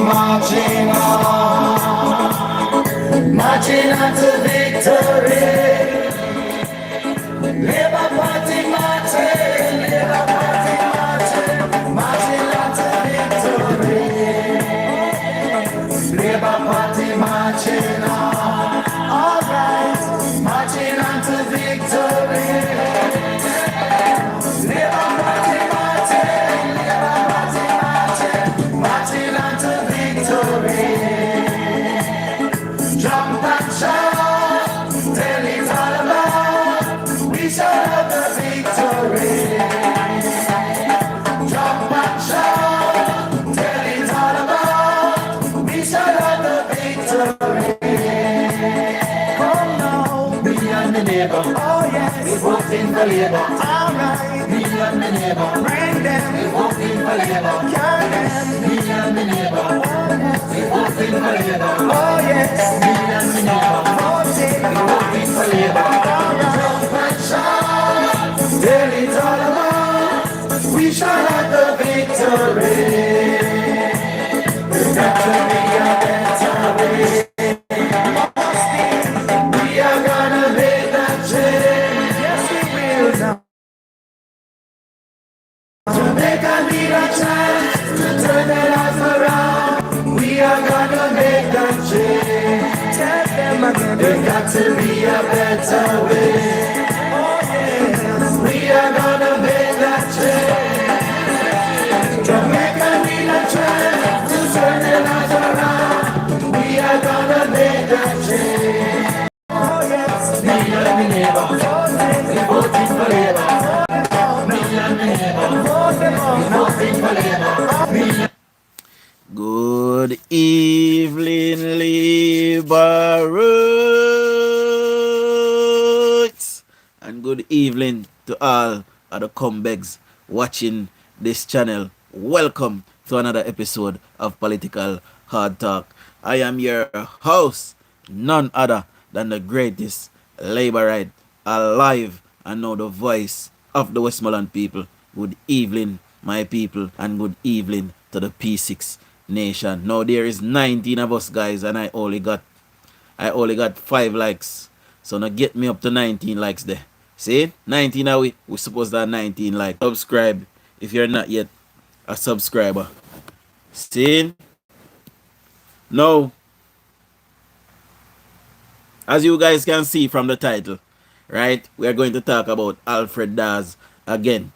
marching on, marching on to victory. Labour Party marching, Labour Party marching, marching on to victory. Labour Party marching on, alright, marching on to victory. Labour Party marching, Labour Party marching, marching on to victory. Jump and shout, tell it all about, we shall have the victory. Jump and shout, tell it all about, we shall have the victory. Come now, me and the neighbor, oh yes, we voting for Labour. Alright, me and the neighbor, bring them, we voting for Labour. Carry them, me and the neighbor, oh yes, we voting for Labour. Oh yes, me and the neighbor, voting, we voting for Labour. Jump and shout, tell it all about, we shall have the victory. There's got to be a better way. We are gonna make that change. Yes, we will now. Jamaica need a chance to turn their lives around. We are gonna make that change. Tell them again, there's got to be a better way. Oh yes, we are gonna make that change. Jamaica need a chance to turn their lives around. We are gonna make that change. Oh yes, me and the neighbor, we voting for Labour. Me and the neighbor, we voting for Labour. Good evening, Liberates, and good evening to all of the comebacks watching this channel. Welcome to another episode of Political Hard Talk. I am your host, none other than the greatest Labourite alive, and now the voice of the Westmoreland people. Good evening, my people, and good evening to the P6 Nation. Now there is 19 of us guys, and I only got 5 likes. So now get me up to 19 likes there. See? 19 are we supposed to have 19 likes. Subscribe if you're not yet a subscriber. See? Now, as you guys can see from the title, right, we are going to talk about Alfred Dawes again,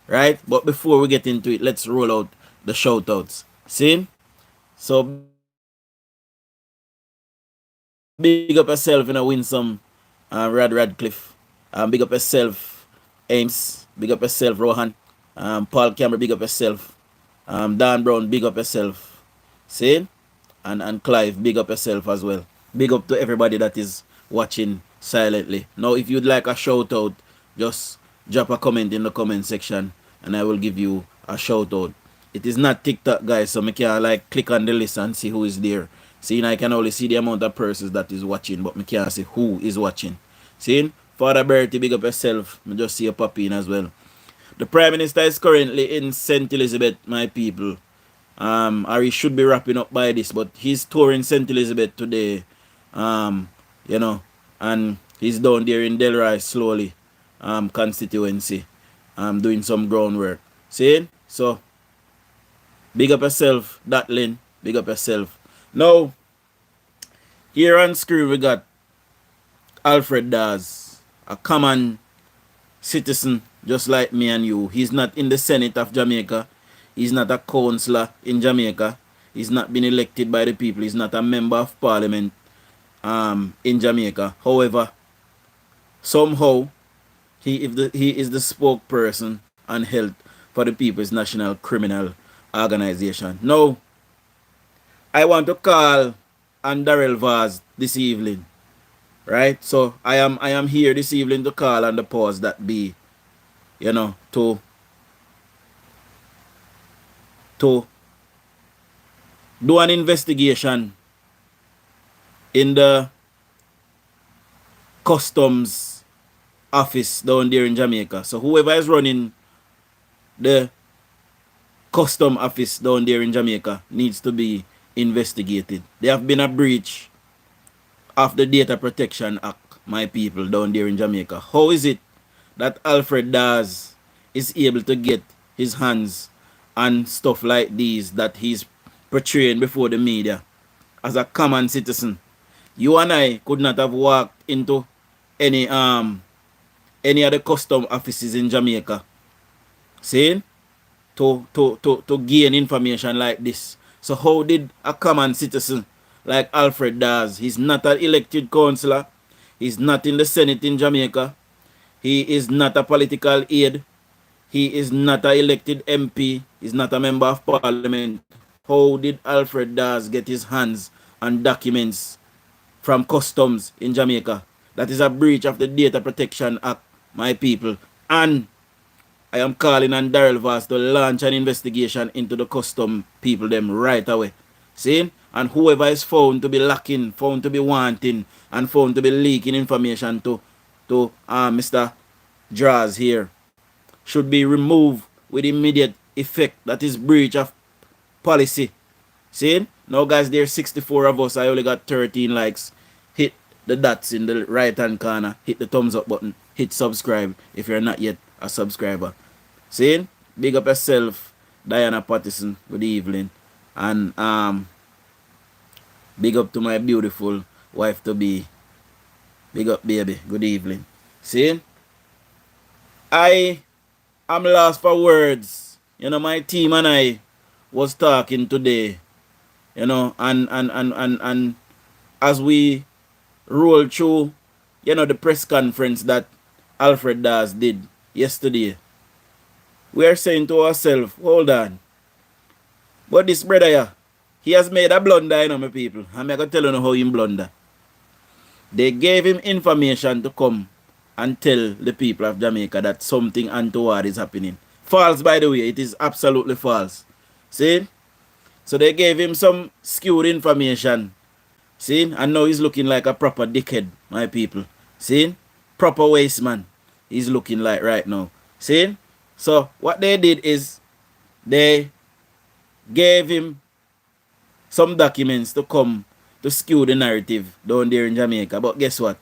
right? But before we get into it, let's roll out the shoutouts. See? So, big up yourself, win some Radcliffe. Big up yourself, Ames. Big up yourself, Rohan. Paul Cameron, big up yourself. Dan Brown, big up yourself. See? And Clive, big up yourself as well. Big up to everybody that is watching silently. Now, if you'd like a shout out, just drop a comment in the comment section and I will give you a shout out. It is not TikTok, guys, so I can click on the list and see who is there. See, I can only see the amount of persons that is watching, but I can't see who is watching. See, Father Bertie, big up yourself. I just see you pop in as well. The Prime Minister is currently in St. Elizabeth, my people. Or he should be wrapping up by this, but he's touring St. Elizabeth today. And he's down there in Delray slowly, constituency, doing some groundwork. See? So, big up yourself, Datlin. Big up yourself. Now, here on screen we got Alfred Dawes, a common citizen just like me and you. He's not in the Senate of Jamaica. He's not a councillor in Jamaica. He's not been elected by the people. He's not a member of parliament in Jamaica. However, somehow, he is the spokesperson on health for the People's National Criminal Organization. Now, I want to call on Darrell Vaz this evening. Right? So I am here this evening to call on the powers that be, to do an investigation in the customs office down there in Jamaica. So whoever is running the custom office down there in Jamaica needs to be investigated. There have been a breach of the Data Protection Act, my people down there in Jamaica. How is it that Alfred Dawes is able to get his hands on stuff like these that he's portraying before the media as a common citizen? You and I could not have walked into any of the custom offices in Jamaica, saying to gain information like this. So how did a common citizen like Alfred Dawes, he's not an elected councillor, he's not in the Senate in Jamaica, he is not a political aide, he is not an elected MP, he's not a member of parliament. How did Alfred Dawes get his hands on documents from customs in Jamaica? That is a breach of the Data Protection Act, my people. And I am calling on Daryl Voss to launch an investigation into the custom people them right away. See? And whoever is found to be lacking, found to be wanting, and found to be leaking information to Mr. Dawes here should be removed with immediate effect. That is breach of policy. See? Now guys, there's 64 of us. I only got 13 likes. Hit the dots in the right hand corner. Hit the thumbs up button. Hit subscribe if you're not yet a subscriber. See? Big up yourself, Diana Pattison. Good evening. And big up to my beautiful wife to be. Big up, baby. Good evening. See? I am lost for words. You know, my team and I was talking today. You know, and as we roll through, you know, the press conference that Alfred Dawes did yesterday, we are saying to ourselves, hold on. But this brother here, he has made a blunder, you know, my people. I'm going to tell you how he blunder. They gave him information to come and tell the people of Jamaica that something untoward is happening. False, by the way. It is absolutely false. See? So they gave him some skewed information. See? And now he's looking like a proper dickhead, my people. See? Proper waste man. He's looking like right now. See? So what they did is they gave him some documents to come to skew the narrative down there in Jamaica. But guess what?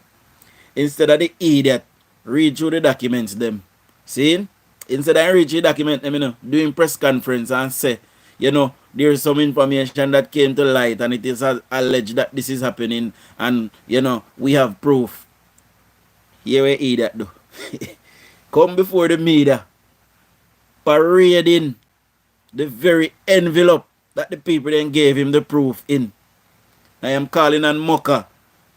Instead of the idiot read through the documents them. See? Instead of read through the document them, you know, doing press conference and say, you know, there's some information that came to light and it is alleged that this is happening and, you know, we have proof. Here we idiot do. Come before the media, parading the very envelope that the people then gave him the proof in. I am calling on Mocha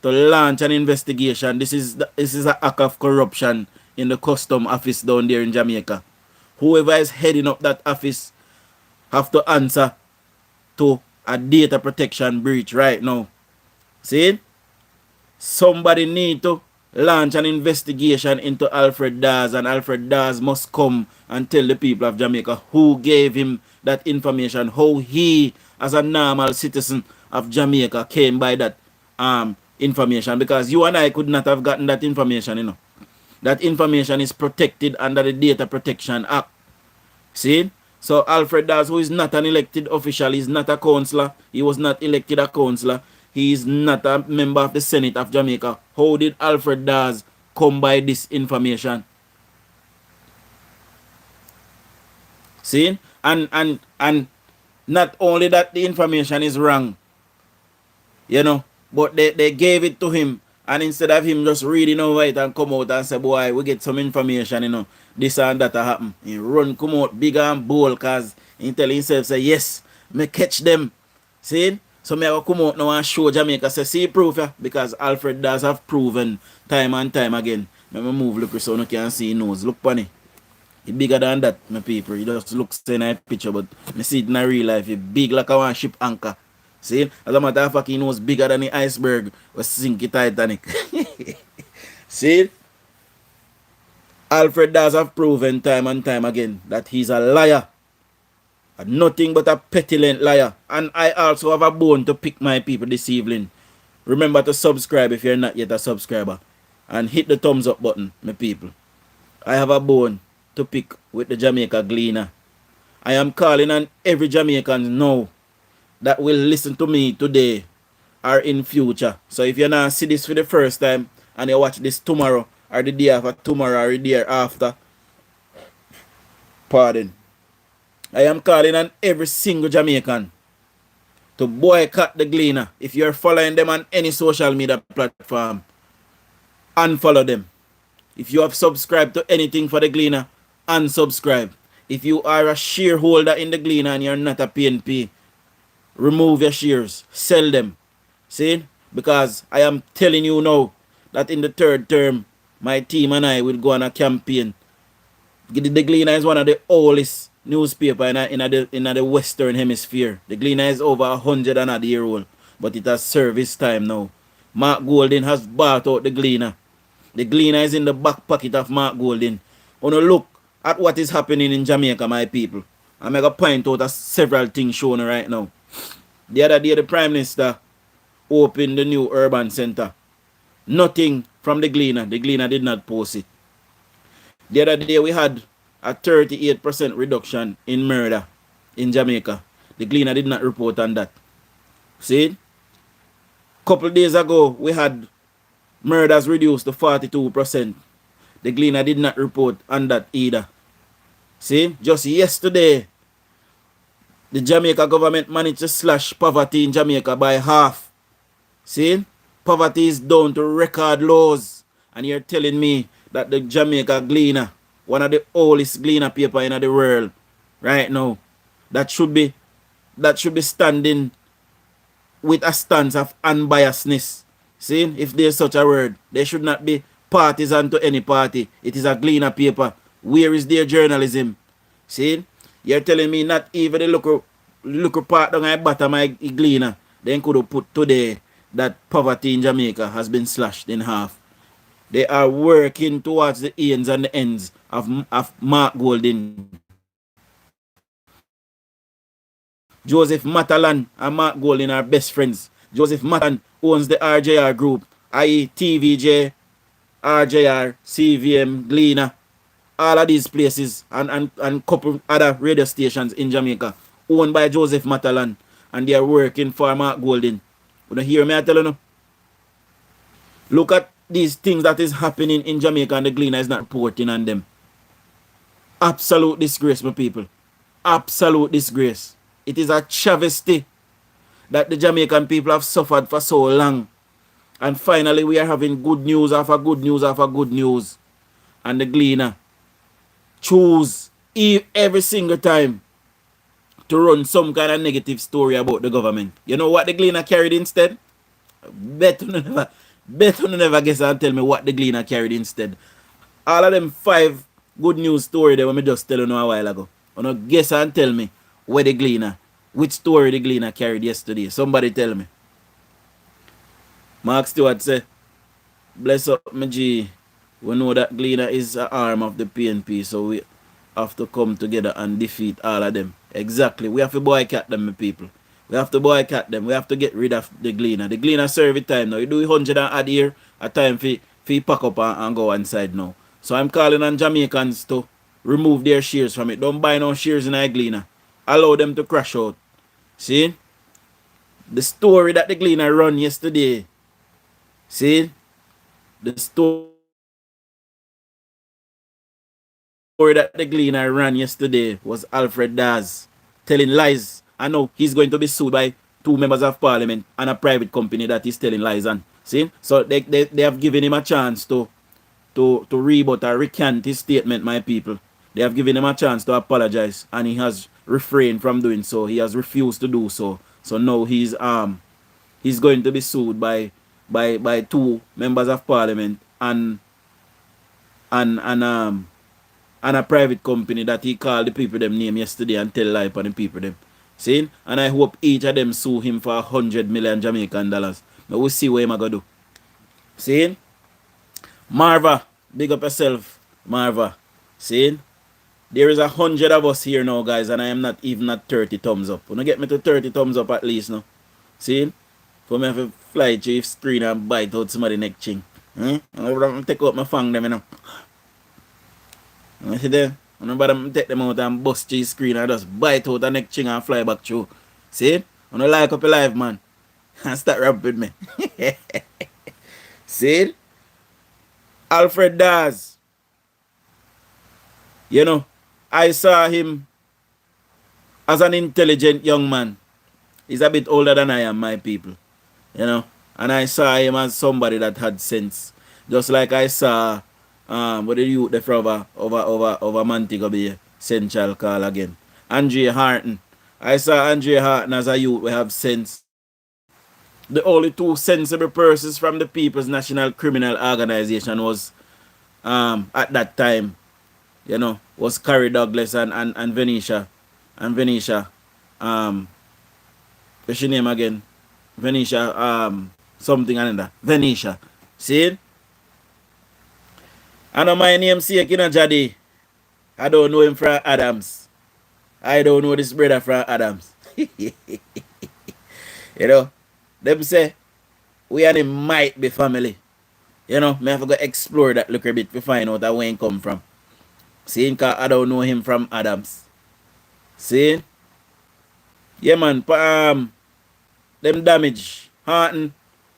to launch an investigation. This is an act of corruption in the custom office down there in Jamaica. Whoever is heading up that office have to answer to a data protection breach right now. See? Somebody need to launch an investigation into Alfred Dawes, and Alfred Dawes must come and tell the people of Jamaica who gave him that information, how he, as a normal citizen of Jamaica, came by that information, because you and I could not have gotten that information, you know. That information is protected under the Data Protection Act. See? So Alfred Dawes, who is not an elected official, is not a councillor, he was not elected a councillor, he is not a member of the Senate of Jamaica. How did Alfred Dawes come by this information? See? And not only that the information is wrong, you know, but they gave it to him, and instead of him just reading over it and come out and say, boy, we get some information, you know, this and that happen. He run, come out bigger and bold, because he tell himself, say, yes, me catch them. See? So me I come out now and show Jamaica, say, see proof, yeah? Because Alfred Dawes have proven time and time again. Let me move, look, so you can see his nose. Look funny. He bigger than that, my people. He just looks in a picture, but me see it in a real life. He big like a one ship anchor. See? As a matter of fact, he knows bigger than the iceberg was sinking Titanic. See? Alfred Dawes have proven time and time again that he's a liar. Nothing but a petulant liar. And I also have a bone to pick, my people, this evening. Remember to subscribe if you're not yet a subscriber. And hit the thumbs up button, my people. I have a bone to pick with the Jamaica Gleaner. I am calling on every Jamaican now that will listen to me today or in future. So if you now see this for the first time and you watch this tomorrow or the day after tomorrow or the day after, pardon, I am calling on every single Jamaican to boycott the Gleaner. If you're following them on any social media platform, unfollow them. If you have subscribed to anything for the Gleaner, unsubscribe. If you are a shareholder in the Gleaner and you're not a PNP, remove your shares, sell them. See? Because I am telling you now that in the third term, my team and I will go on a campaign. The Gleaner is one of the oldest newspaper in the Western Hemisphere. The Gleaner is over 100 and a year old, but it has service time now. Mark Golding has bought out the Gleaner. The Gleaner is in the back pocket of Mark Golding. When you look at what is happening in Jamaica, my people, I make a point out of several things shown right now. The other day, the Prime Minister opened the new urban center. Nothing from the Gleaner. The Gleaner did not post it. The other day, we had a 38% reduction in murder in Jamaica. The Gleaner did not report on that. See? Couple days ago, we had murders reduced to 42%. The Gleaner did not report on that either. See? Just yesterday, the Jamaica government managed to slash poverty in Jamaica by half. See? Poverty is down to record lows. And you're telling me that the Jamaica Gleaner, one of the oldest Gleaner paper in the world right now, that should be standing with a stance of unbiasedness. See, if there's such a word, there should not be partisan to any party. It is a Gleaner paper. Where is their journalism? See, you're telling me not even the local part down at bottom of my Gleaner, then could have put today that poverty in Jamaica has been slashed in half. They are working towards the ends and the ends of Mark Golding. Joseph Matalan and Mark Golding are best friends. Joseph Matalan owns the RJR group, i.e. TVJ, RJR, CVM, Gleaner, all of these places and couple other radio stations in Jamaica owned by Joseph Matalan, and they are working for Mark Golding. You don't hear me, I tell you no? Look at these things that is happening in Jamaica and the Gleaner is not reporting on them. Absolute disgrace, my people. Absolute disgrace. It is a travesty that the Jamaican people have suffered for so long. And finally we are having good news after good news after good news. And the Gleaner choose every single time to run some kind of negative story about the government. You know what the Gleaner carried instead? Bet you never guess and tell me what the Gleaner carried instead. All of them 5 good news stories that I just tell you a while ago. You know, guess and tell me where the Gleaner, which story the Gleaner carried yesterday. Somebody tell me. Mark Stewart say, bless up my G. We know that Gleaner is an arm of the PNP, so we have to come together and defeat all of them. Exactly. We have to boycott them, my people. We have to boycott them. We have to get rid of the Gleaner. The Gleaner serve it time now. You do 100 and add here, a time for pack up and go inside now. So I'm calling on Jamaicans to remove their shares from it. Don't buy no shares in a Gleaner. Allow them to crash out. See? The story that the Gleaner run yesterday. See? The story that the Gleaner ran yesterday was Alfred Dawes telling lies. I know he's going to be sued by 2 members of parliament and a private company that he's telling lies on. See? So they have given him a chance to rebut or recant his statement, my people. They have given him a chance to apologize, and he has refrained from doing so. He has refused to do so. So now he's going to be sued by 2 members of parliament and a private company that he called the people them name yesterday and tell lie upon the people them. See? And I hope each of them sue him for 100 million Jamaican dollars. But we'll see what I'm going to do. See? Marva, big up yourself, Marva. See? There is 100 of us here now, guys, and I am not even at 30 thumbs up. Wanna get me to 30 thumbs up at least now? See? For me have to fly to your screen and bite out somebody's neck chin. I'm going to take out my fang them, you know. You see there? I'm going to take them out and bust to your screen and just bite out the neck chin and fly back through. See? I don't like up your life, man. And start rap with me. See? Alfred Dawes. You know, I saw him as an intelligent young man. He's a bit older than I am, my people. You know, and I saw him as somebody that had sense. Just like I saw what the youth the over Montego Bay, Central Call again. Andre Harton. I saw Andre Harton as a youth we have sense. The only two sensible persons from the People's National Criminal Organization was at that time, you know, was Carrie Douglas and Venetia. And Venetia, what's your name again? Venetia, something another. Venetia. See? I know my name Sake in a Jadi. I don't know him from Adams. I don't know this brother from Adams. You know, them say we and him might be family. You know, me have to go explore that little bit to find out where he come from. See, cause I don't know him from Adams. See? Yeah, man. Them damage. Harton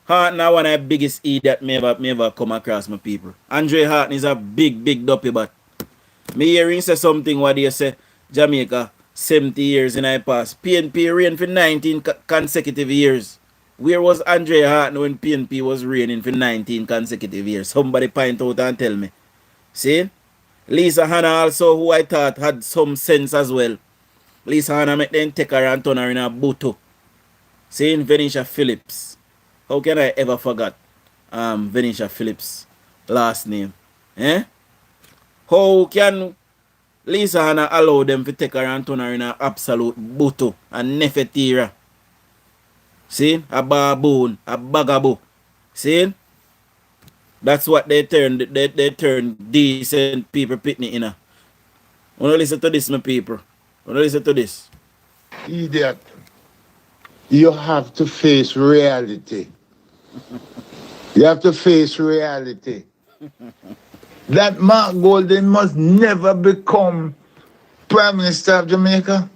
are one of the biggest idiot me ever come across, my people. Andre Harton is a big dopey bat. Me hearing say something what they say Jamaica 70 years in I past. PNP reigned for 19 consecutive years. Where was Andre Harton when PNP was reigning for 19 consecutive years? Somebody point out and tell me. See? Lisa Hanna also, who I thought had some sense as well. Lisa Hanna make them take her and turn her in a buto. Saying Venetia Phillips. How can I ever forget Venetia Phillips last name? Eh? How can Lisa Hanna allow them to take her and turn her in an absolute buto, a nefetira? See? A baboon, a bagabo. See? That's what they turn decent people pitney in. Wanna listen to this, my people? Wanna listen to this? Idiot. You have to face reality. You have to face reality. That Mark Golden must never become Prime Minister of Jamaica.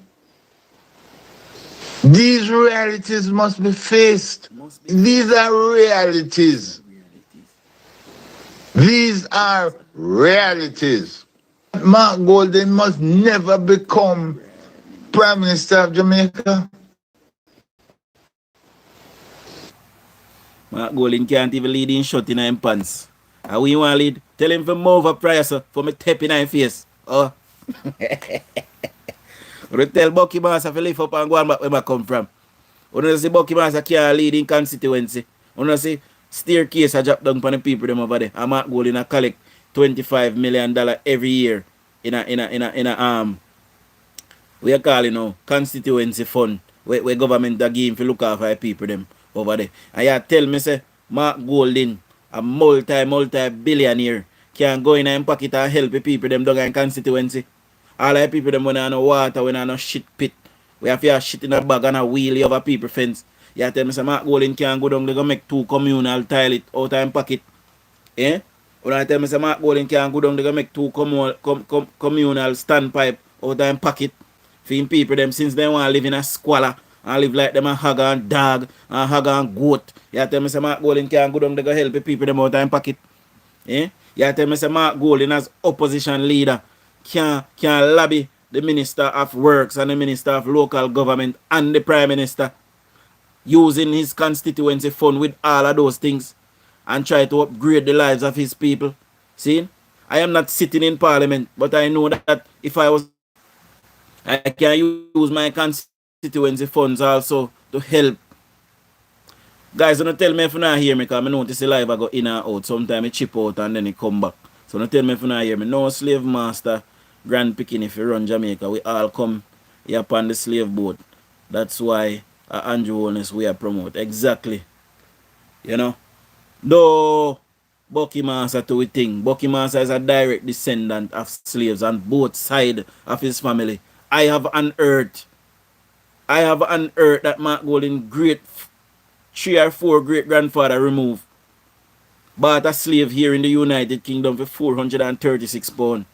These realities must be faced. These are realities. These are realities. Mark Golden must never become Prime Minister of Jamaica. Mark Golden can't even lead in shot in his pants. And we want to lead? Tell him to move up prior, sir, for me tap in his face. Oh. We tell Bucky Master to lift up and go on back where I come from. We don't see Bucky Master can't lead in constituency. We don't see staircase a drop down for the people them over there. And Mark Golden a collect $25 million every year in a we are calling now constituency fund where government are giving to look after people them over there. And you tell me say Mark Golden, a multi billionaire, can go in and pocket and help the people them down in constituency. All the people them when they no water, when they no shit pit. We have to shit in a bag and a wheelie over people fence. You tell me say Mark Golden can go down, they go make 2 communal toilet out of pocket. Eh? When I tell me say Mark Golden can go down, they go make 2 communal standpipe out of pocket. For him people them since they want to live in a squalor and live like them a hog and dog and hog and goat. You tell me say Mark Golden can go down, they go help the people them out of pocket. Eh? You tell me say Mark Golden as opposition leader can lobby the Minister of Works and the Minister of Local Government and the Prime Minister using his constituency fund with all of those things and try to upgrade the lives of his people. See? I am not sitting in Parliament, but I know that if I was, I can use my constituency funds also to help. Guys, don't tell me if you not hear me, because I notice the live I go in and out. Sometimes it chip out and then it come back. So don't tell me if you not hear me. No slave master, grand picking if you run Jamaica. We all come here upon the slave boat. That's why Andrew Holness we are promote. Exactly. You know? Though Bucky Master to a thing. Bucky Master is a direct descendant of slaves on both sides of his family. I have unearthed that Mark Golden great 3 or 4 great grandfather removed. Bought a slave here in the United Kingdom for £436.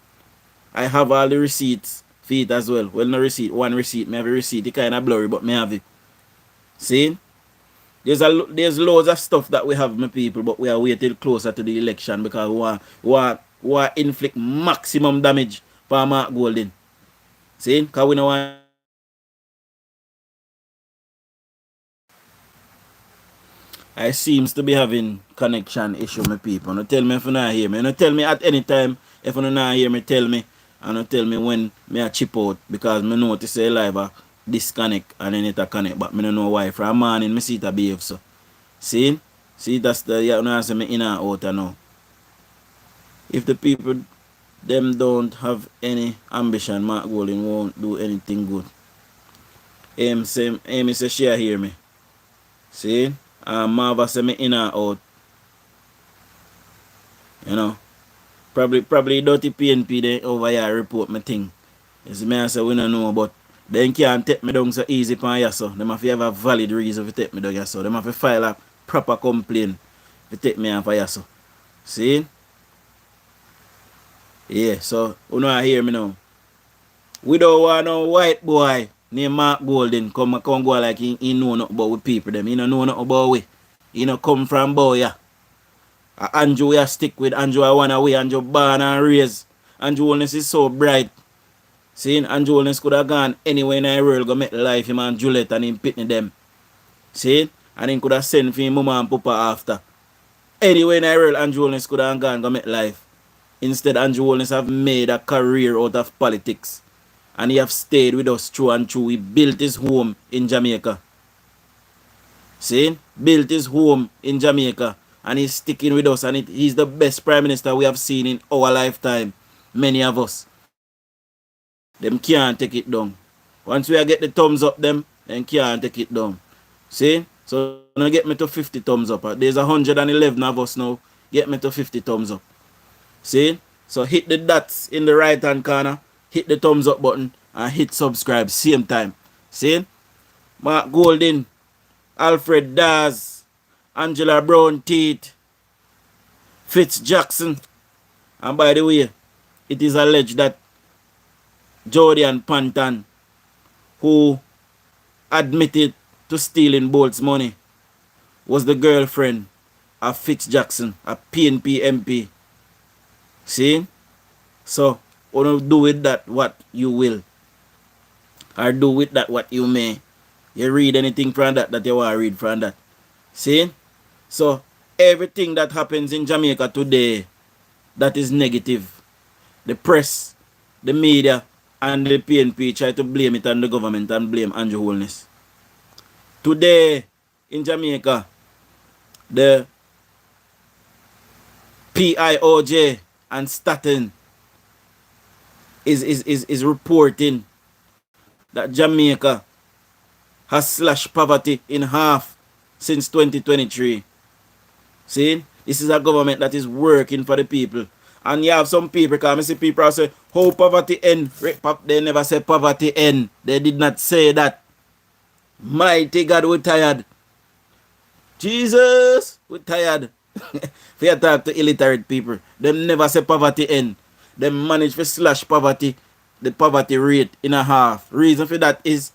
I have all the receipts for it as well. Well, no receipt, one receipt. Me have a receipt. It kind of blurry, but me have it. See? There's loads of stuff that we have, my people, but we are waiting closer to the election because we want inflict maximum damage for Mark Golden. See? Because we don't want I seems to be having connection issue, my people. No tell me if you not hear me. No tell me at any time if you not hear me, tell me. And no tell me when me a chip out because me notice say live a disconnect and then it a connect, but me don't know why. From morning me see it a behave so. See? See that's the you know say me in and out now. If the people them don't have any ambition, Mark Golden won't do anything good. Amy say she hear me. See? And Marva say me in and out. You know. Probably dirty PNP they over here report my thing. You see me I say we don't know but they can't take me down so easy pan here so. Them have to have a valid reason to take me down here so. Them have to file a proper complaint to take me off here so. See? Yeah, so you know I hear me now. We don't want no white boy named Mark Golden come go like he know nothing about we people them. He don't know nothing about we. He don't come from boy yeah. Andrew we stick with Andrew I want away. Andrew born and raised. Andrew Holness is so bright. See, Andrew Holness could have gone anywhere in the world go make life him and Juliet and him pitney them. See? And he could have sent for him mama and papa after. Anywhere in the world Andrew Holness could have gone go make life. Instead Andrew Holness have made a career out of politics. And he have stayed with us through and through. He built his home in Jamaica. See? Built his home in Jamaica. And he's sticking with us. And he's the best prime minister we have seen in our lifetime. Many of us. Them can't take it down. Once we get the thumbs up them can't take it down. See? So now get me to 50 thumbs up. There's 111 of us now. Get me to 50 thumbs up. See? So hit the dots in the right hand corner. Hit the thumbs up button. And hit subscribe. Same time. See? Mark Golden. Alfred Dawes. Angela Brown Teeth. Fitz Jackson. And by the way, it is alleged that Jordan Pantan, who admitted to stealing Bolt's money, was the girlfriend of Fitz Jackson, a PNP MP. See? So, do with that what you will. Or do with that what you may. You read anything from that you want to read from that. See? So, everything that happens in Jamaica today that is negative, the press, the media, and the PNP try to blame it on the government and blame Andrew Holness. Today, in Jamaica, the PIOJ and Staten is reporting that Jamaica has slashed poverty in half since 2023. See? This is a government that is working for the people. And you have some people, because I see people say, how poverty end? They never say poverty end. They did not say that. Mighty God, we're tired. Jesus, we're tired. If you talk to illiterate people, they never say poverty end. They manage to slash poverty, the poverty rate in a half. Reason for that is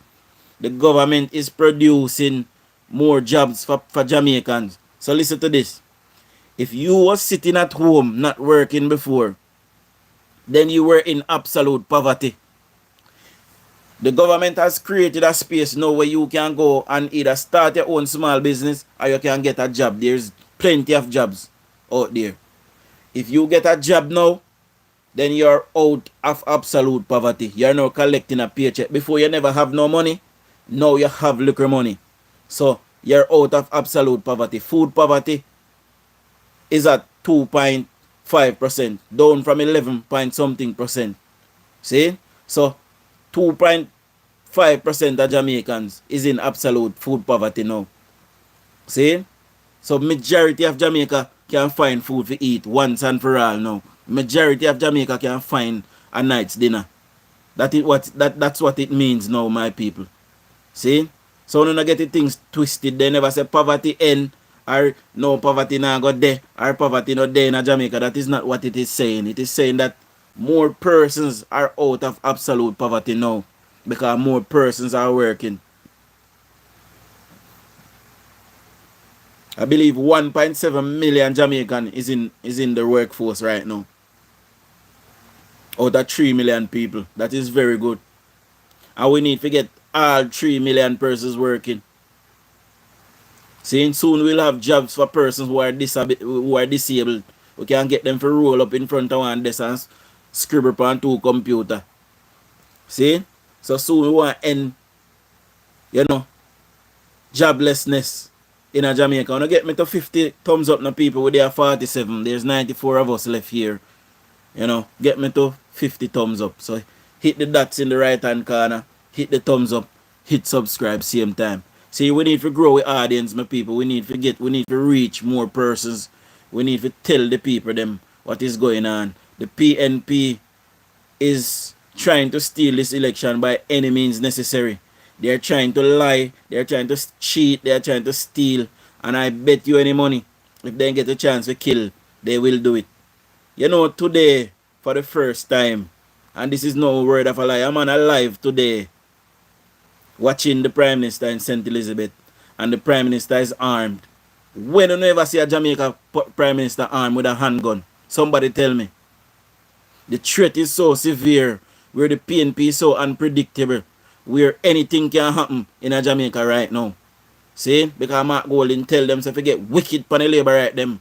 the government is producing more jobs for Jamaicans. So listen to this. If you were sitting at home not working before, then you were in absolute poverty. The government has created a space now where you can go and either start your own small business or you can get a job. There's plenty of jobs out there. If you get a job now, then you're out of absolute poverty. You're now collecting a paycheck. Before you never have no money, now you have little money. So you're out of absolute poverty. Food poverty is at 2.5%, down from 11 point something percent. See? So 2.5% of Jamaicans is in absolute food poverty now. See? So majority of Jamaica can find food to eat once and for all now. Majority of Jamaica can find a night's dinner. That's what it means now, my people. See? So when you get the things twisted, they never say poverty end or no poverty now go there or poverty not there in Jamaica. That is not what it is saying. It is saying that more persons are out of absolute poverty now because more persons are working. I believe 1.7 million Jamaican is in the workforce right now. Out of 3 million people. That is very good. And we need to get all 3 million persons working. See, soon we'll have jobs for persons who are disabled. We can get them to roll up in front of one desk and scribble on two computer. See? So soon we want to end, joblessness in a Jamaica. When I get me to 50 thumbs up now, people, with there 47. There's 94 of us left here. Get me to 50 thumbs up. So hit the dots in the right hand corner, hit the thumbs up, hit subscribe same time. See, we need to grow the audience, my people. We need to reach more persons. We need to tell the people them what is going on. The PNP is trying to steal this election by any means necessary. They're trying to lie, they're trying to cheat, they're trying to steal. And I bet you any money, if they get a chance to kill, they will do it. Today, for the first time, and this is no word of a lie, I'm on alive today, watching the Prime Minister in St. Elizabeth, and the Prime Minister is armed. When do you ever see a Jamaica Prime Minister armed with a handgun? Somebody tell me. The threat is so severe, where the PNP is so unpredictable, where anything can happen in a Jamaica right now. See? Because Mark Golding tell them to get wicked pan the labor right them.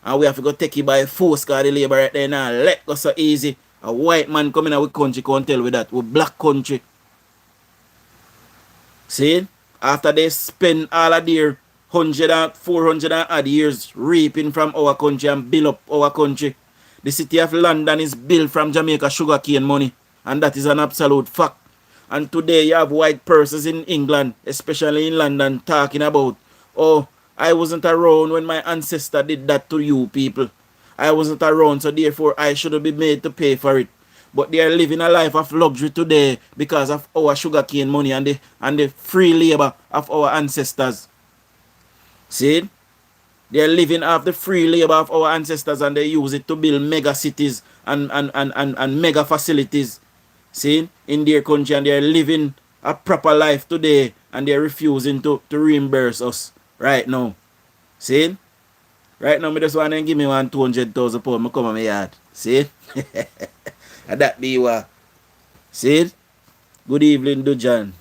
And we have to go take it by force because the labor right there now let go so easy. A white man coming out with country can't tell with that. We black country. See? After they spend all of their 400 and odd years reaping from our country and build up our country. The city of London is built from Jamaica sugarcane money. And that is an absolute fact. And today you have white persons in England, especially in London, talking about, oh, I wasn't around when my ancestor did that to you people. I wasn't around, so therefore I shouldn't be made to pay for it. But they are living a life of luxury today because of our sugarcane money and the free labor of our ancestors. See? They are living off the free labor of our ancestors and they use it to build mega cities and mega facilities. See? In their country, and they are living a proper life today and they are refusing to reimburse us right now. See? Right now, I just want to give me £200,000 to come on my yard. See? And that be what. See? Good evening, Dujon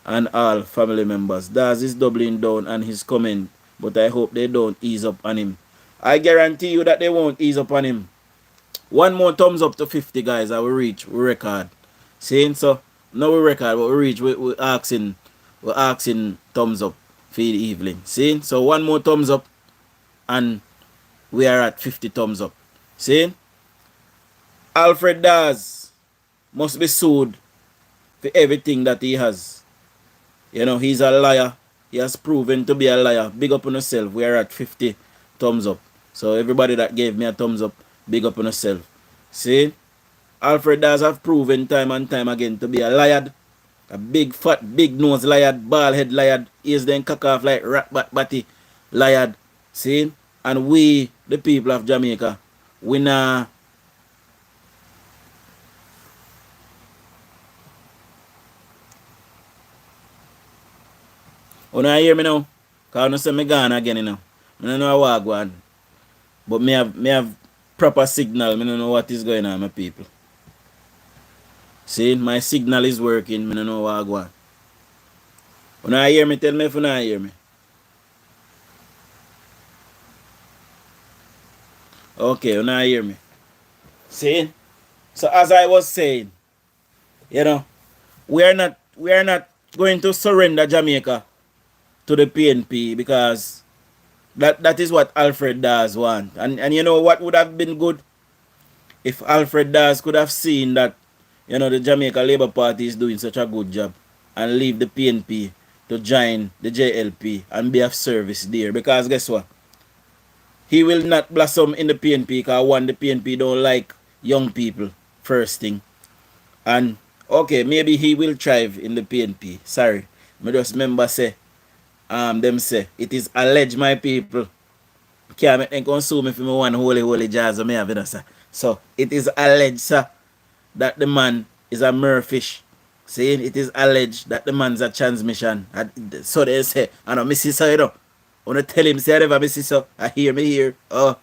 and all family members. Dawes is doubling down and he's coming, but I hope they don't ease up on him. I guarantee you that they won't ease up on him. One more thumbs up to 50, guys. I will reach. We record. See? So, no we record, but we reach. We're asking thumbs up for the evening. See? So, one more thumbs up and we are at 50 thumbs up. See? Alfred Dawes must be sued for everything that he has. He's a liar. He has proven to be a liar. Big up on yourself. We are at 50 thumbs up. So everybody that gave me a thumbs up, big up on yourself. See? Alfred Dawes have proven time and time again to be a liar. A big fat, big nose liar, bald head liar. Ears then cock off like rat batty liar. See? And we, the people of Jamaica, we nah you not hear me now? Because I say me gone again, I don't know how I go on. But me have proper signal. I don't know what is going on, my people. See, my signal is working. I don't know how I go on. You not hear me? Tell me if you not hear me. Okay, you not hear me. See? So as I was saying, we are not going to surrender Jamaica to the PNP because that is what Alfred Dawes want. And you know what would have been good? If Alfred Dawes could have seen that, the Jamaica Labour Party is doing such a good job and leave the PNP to join the JLP and be of service there. Because guess what? He will not blossom in the PNP because one, the PNP don't like young people, first thing. And, okay, maybe he will thrive in the PNP. Sorry. I just remember say, them say, it is alleged, my people. Can't make them consume me for me one holy jazz me have it, sir. So, it is alleged, sir, that the man is a merfish. Saying it is alleged that the man's a transmission. So they say, I know, Missy, so wanna tell him say I never miss so I hear me here. Oh.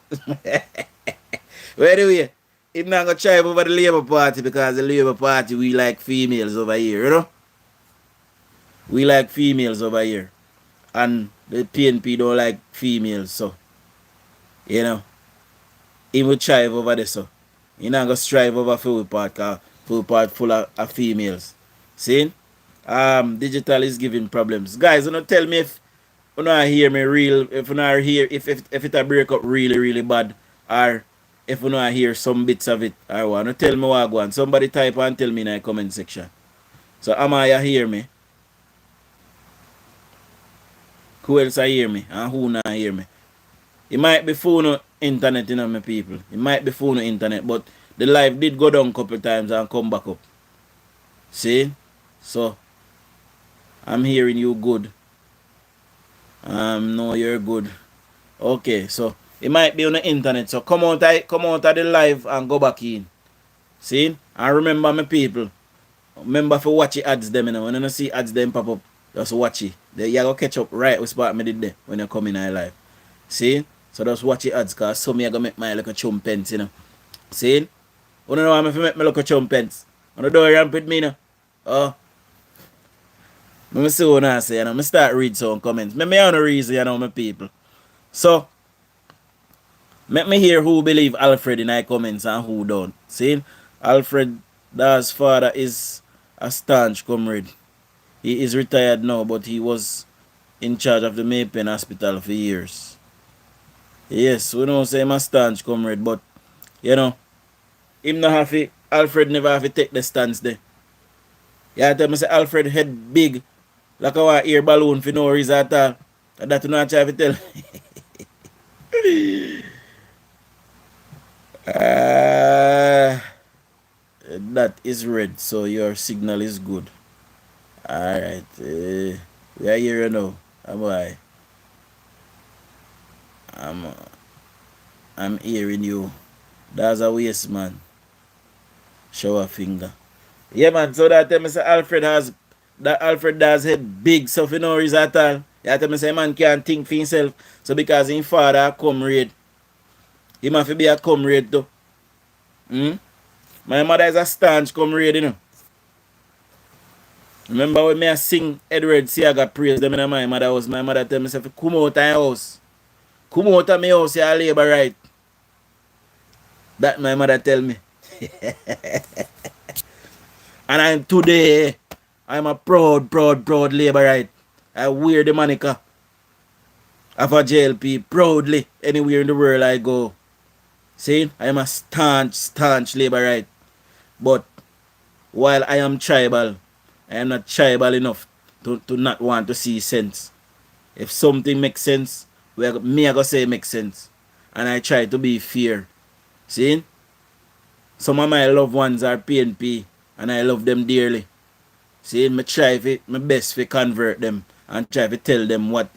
Well, anyway, him not gonna try over the Labour Party because the Labour Party we like females over here, you know? We like females over here. And the PNP don't like females, so you know. He will strive over this, so he not gonna strive over full part cause full part full of females. See? Digital is giving problems. Guys, you know tell me if you not hear me real, if you not hear if it a break up really, really bad, or if you not hear some bits of it, or want to tell me what I go on. Somebody type and tell me in the comment section. So am I hear me? Who else I hear me? And who not hear me? It might be phone internet, you know, my people. It might be phone internet, but the live did go down a couple times and come back up. See? So I'm hearing you good. No, you're good. Okay, so it might be on the internet. So come out of the live and go back in. See? And remember my people. Remember for watch the ads them, you know. When you see ads them pop up, just watch it. You go catch up right with what me did there when you come in our live. See? So just watch the ads cause some me I go make my little chum pence, you know. See? You don't know how I make my little chum pence. You don't do ramp with me, you know. Oh. Let me see what I say, you know. I start read some comments. Me have no reason, you know, my people. So let me hear who believe Alfred in our comments and who don't. See? Alfred Dawes' father is a staunch comrade. He is retired now, but he was in charge of the Maypen Hospital for years. Yes, we don't say I'm a staunch comrade, but you know, him not have to, Alfred never have to take the stance there. Yeah, tell me say Alfred head big, like a air balloon for no reason at all. That you not try to tell. That is red, so your signal is good. Alright, we are here now. I'm hearing you. That's a waste, man. Show a finger. Yeah, man, so that tell me say Alfred does head big, so for no reason at all. Yeah, tell me say man can't think for himself. So because his father a comrade, he must be a comrade too. My mother is a staunch comrade, you know. Remember when I sing Edward Siaga praise them in my mother house, my mother tell me say come out of my house. Come out of my house, you labor right. That my mother tell me. And I'm a proud labor right. I wear the moniker of a JLP proudly anywhere in the world I go. See, I am a staunch labor right. But while I am tribal, I am not tribal enough to not want to see sense. If something makes sense, me I go say it makes sense. And I try to be fair. See? Some of my loved ones are PNP and I love them dearly. See, me try my best to convert them and try to tell them what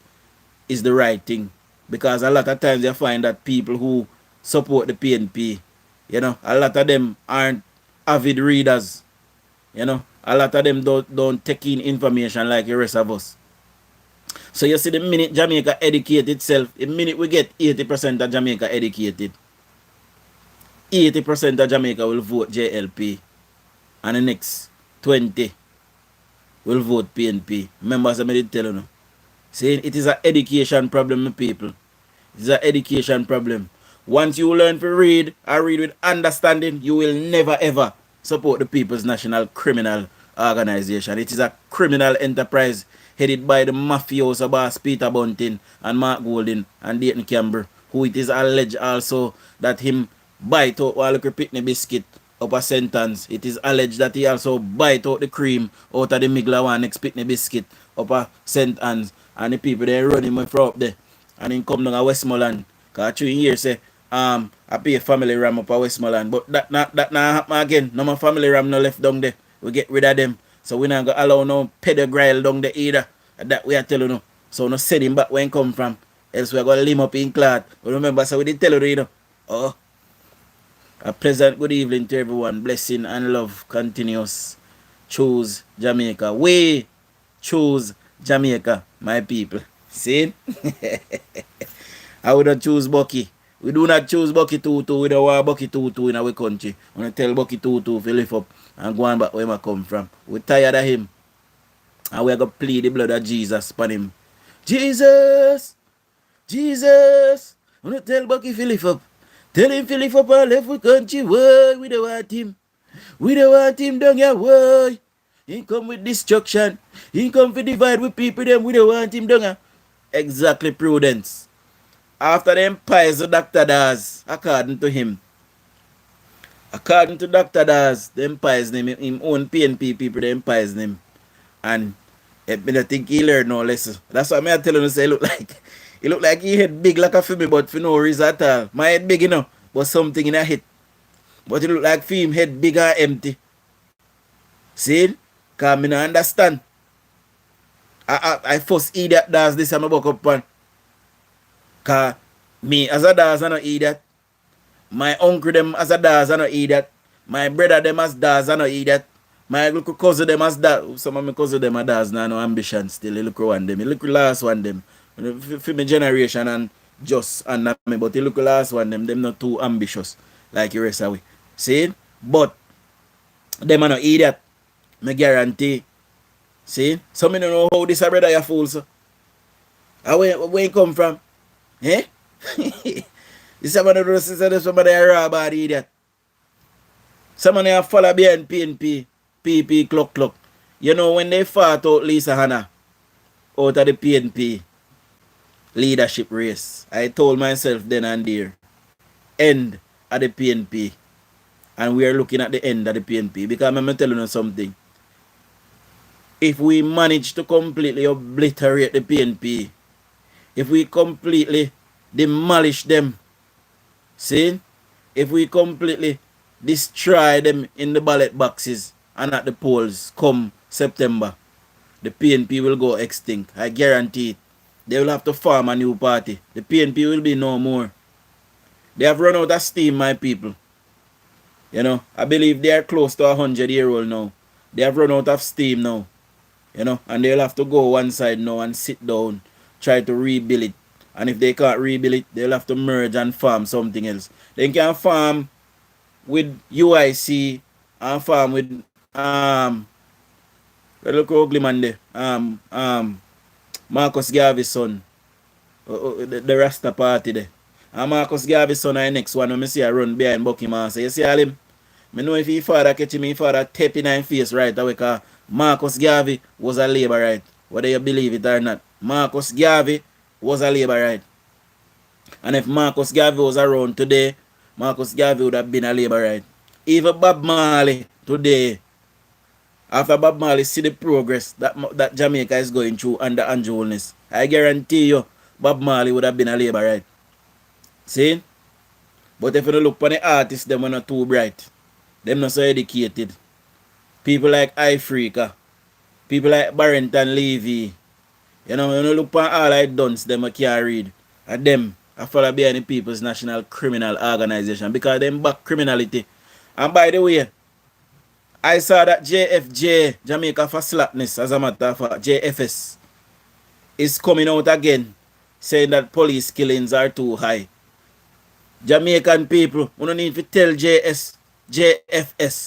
is the right thing. Because a lot of times you find that people who support the PNP, you know, a lot of them aren't avid readers. You know, a lot of them don't take in information like the rest of us. So you see the minute Jamaica educate itself, the minute we get 80% of Jamaica educated, 80% of Jamaica will vote JLP. And the next 20 will vote PNP. Remember as I did tell you. Saying it is an education problem, people. It is an education problem. Once you learn to read or read with understanding, you will never ever support the People's National Criminal Organization. It is a criminal enterprise headed by the mafioso boss Peter Bunting and Mark Golding and Dayton Campbell, who it is alleged also that him bite out while little pitney biscuit up a sentence. It is alleged that he also bite out the cream out of the Migla one next pitney biscuit up a sentence. And the people they run him from up there. And he come down to Westmoreland. Because 3 years say I pay a family ram up at Westmoreland. But that not happen again. No more family ram no left down there. We get rid of them. So we not gonna allow no pedogrile down there either. That we are telling you. So no send him back where he come from. Else we are gonna limb up in cloth. But remember, so we did tell you, Oh. A pleasant good evening to everyone. Blessing and love continuous. Choose Jamaica. We choose Jamaica, my people. See? I would not choose Bucky. We do not choose Bucky 2-2. We don't want Bucky 2-2 in our country. We want to tell Bucky 2-2 to lift up and go on back where I come from. We're tired of him. And we're going to plead the blood of Jesus upon him. Jesus! Jesus! I want to tell Bucky to lift up. Tell him to lift up and left we country. Why? We don't want him. We don't want him down here. Why? He come with destruction. He come to divide with people. Them. We don't want him down here. Exactly, Prudence. After the empires of Dr. Dawes, according to him. According to Dr. Dawes, the empire's name, him own PNP people, the empire's name. And I think he learned no lesson. That's what I'm telling you, say, he look like he head big like a for me, but for no reason at all. My head big, but something in a head. But it look like for him head big and empty. See? Because I don't understand. I first idiot Dawes this and I woke up on. Because me as a Dawes I don't idiot. My uncle them as a Dawes I don't idiot. My brother them as Dawes I don't idiot. My little cousin them as Dawes. Some of my cousin them as Dawes now no ambition still. He look one them. He look last one them. For my generation and just and not me. But he look last one them. Them not too ambitious like the rest of we. See? But them are not idiot. Me guarantee. See? Some me don't know how this a brother you fool so. Where you come from? Eh? This is one of those sisters, somebody a robber idiot. Somebody a follow behind PNP, PP, clock. You know when they fought out Lisa Hanna out of the PNP leadership race, I told myself then and there, end of the PNP. And we are looking at the end of the PNP because I'm telling you something. If we manage to completely obliterate the PNP, if we completely demolish them, see, if we completely destroy them in the ballot boxes and at the polls come September, the PNP will go extinct. I guarantee it. They will have to form a new party. The PNP will be no more. They have run out of steam, my people. You know, I believe they are close to 100-year-old now. They have run out of steam now. You know, and they'll have to go one side now and sit down, try to rebuild it. And if they can't rebuild it, they'll have to merge and farm something else. They can farm with UIC and farm with look ugly man there. Marcus Garvey's son. The Rasta party there. And Marcus Garvey's son is the next one when I see I run behind Buckingham. So you see all him? I know if he father catch him, he father tapping in face right away because Marcus Garvey was a Labourite. Whether you believe it or not. Marcus Garvey was a Labourite. And if Marcus Garvey was around today, Marcus Garvey would have been a Labourite. Even Bob Marley today, after Bob Marley see the progress that Jamaica is going through under Andrew Holness, I guarantee you, Bob Marley would have been a Labourite. See? But if you look for the artists, them are not too bright. Them not so educated. People like Ifrika, people like Barrington Levy, you know, when you look for all I dunce, them I can't read. And them, I follow behind the People's National Criminal Organization because them back criminality. And by the way, I saw that JFJ, Jamaica for Slackness, as a matter of fact, JFS, is coming out again, saying that police killings are too high. Jamaican people, we don't need to tell JFS,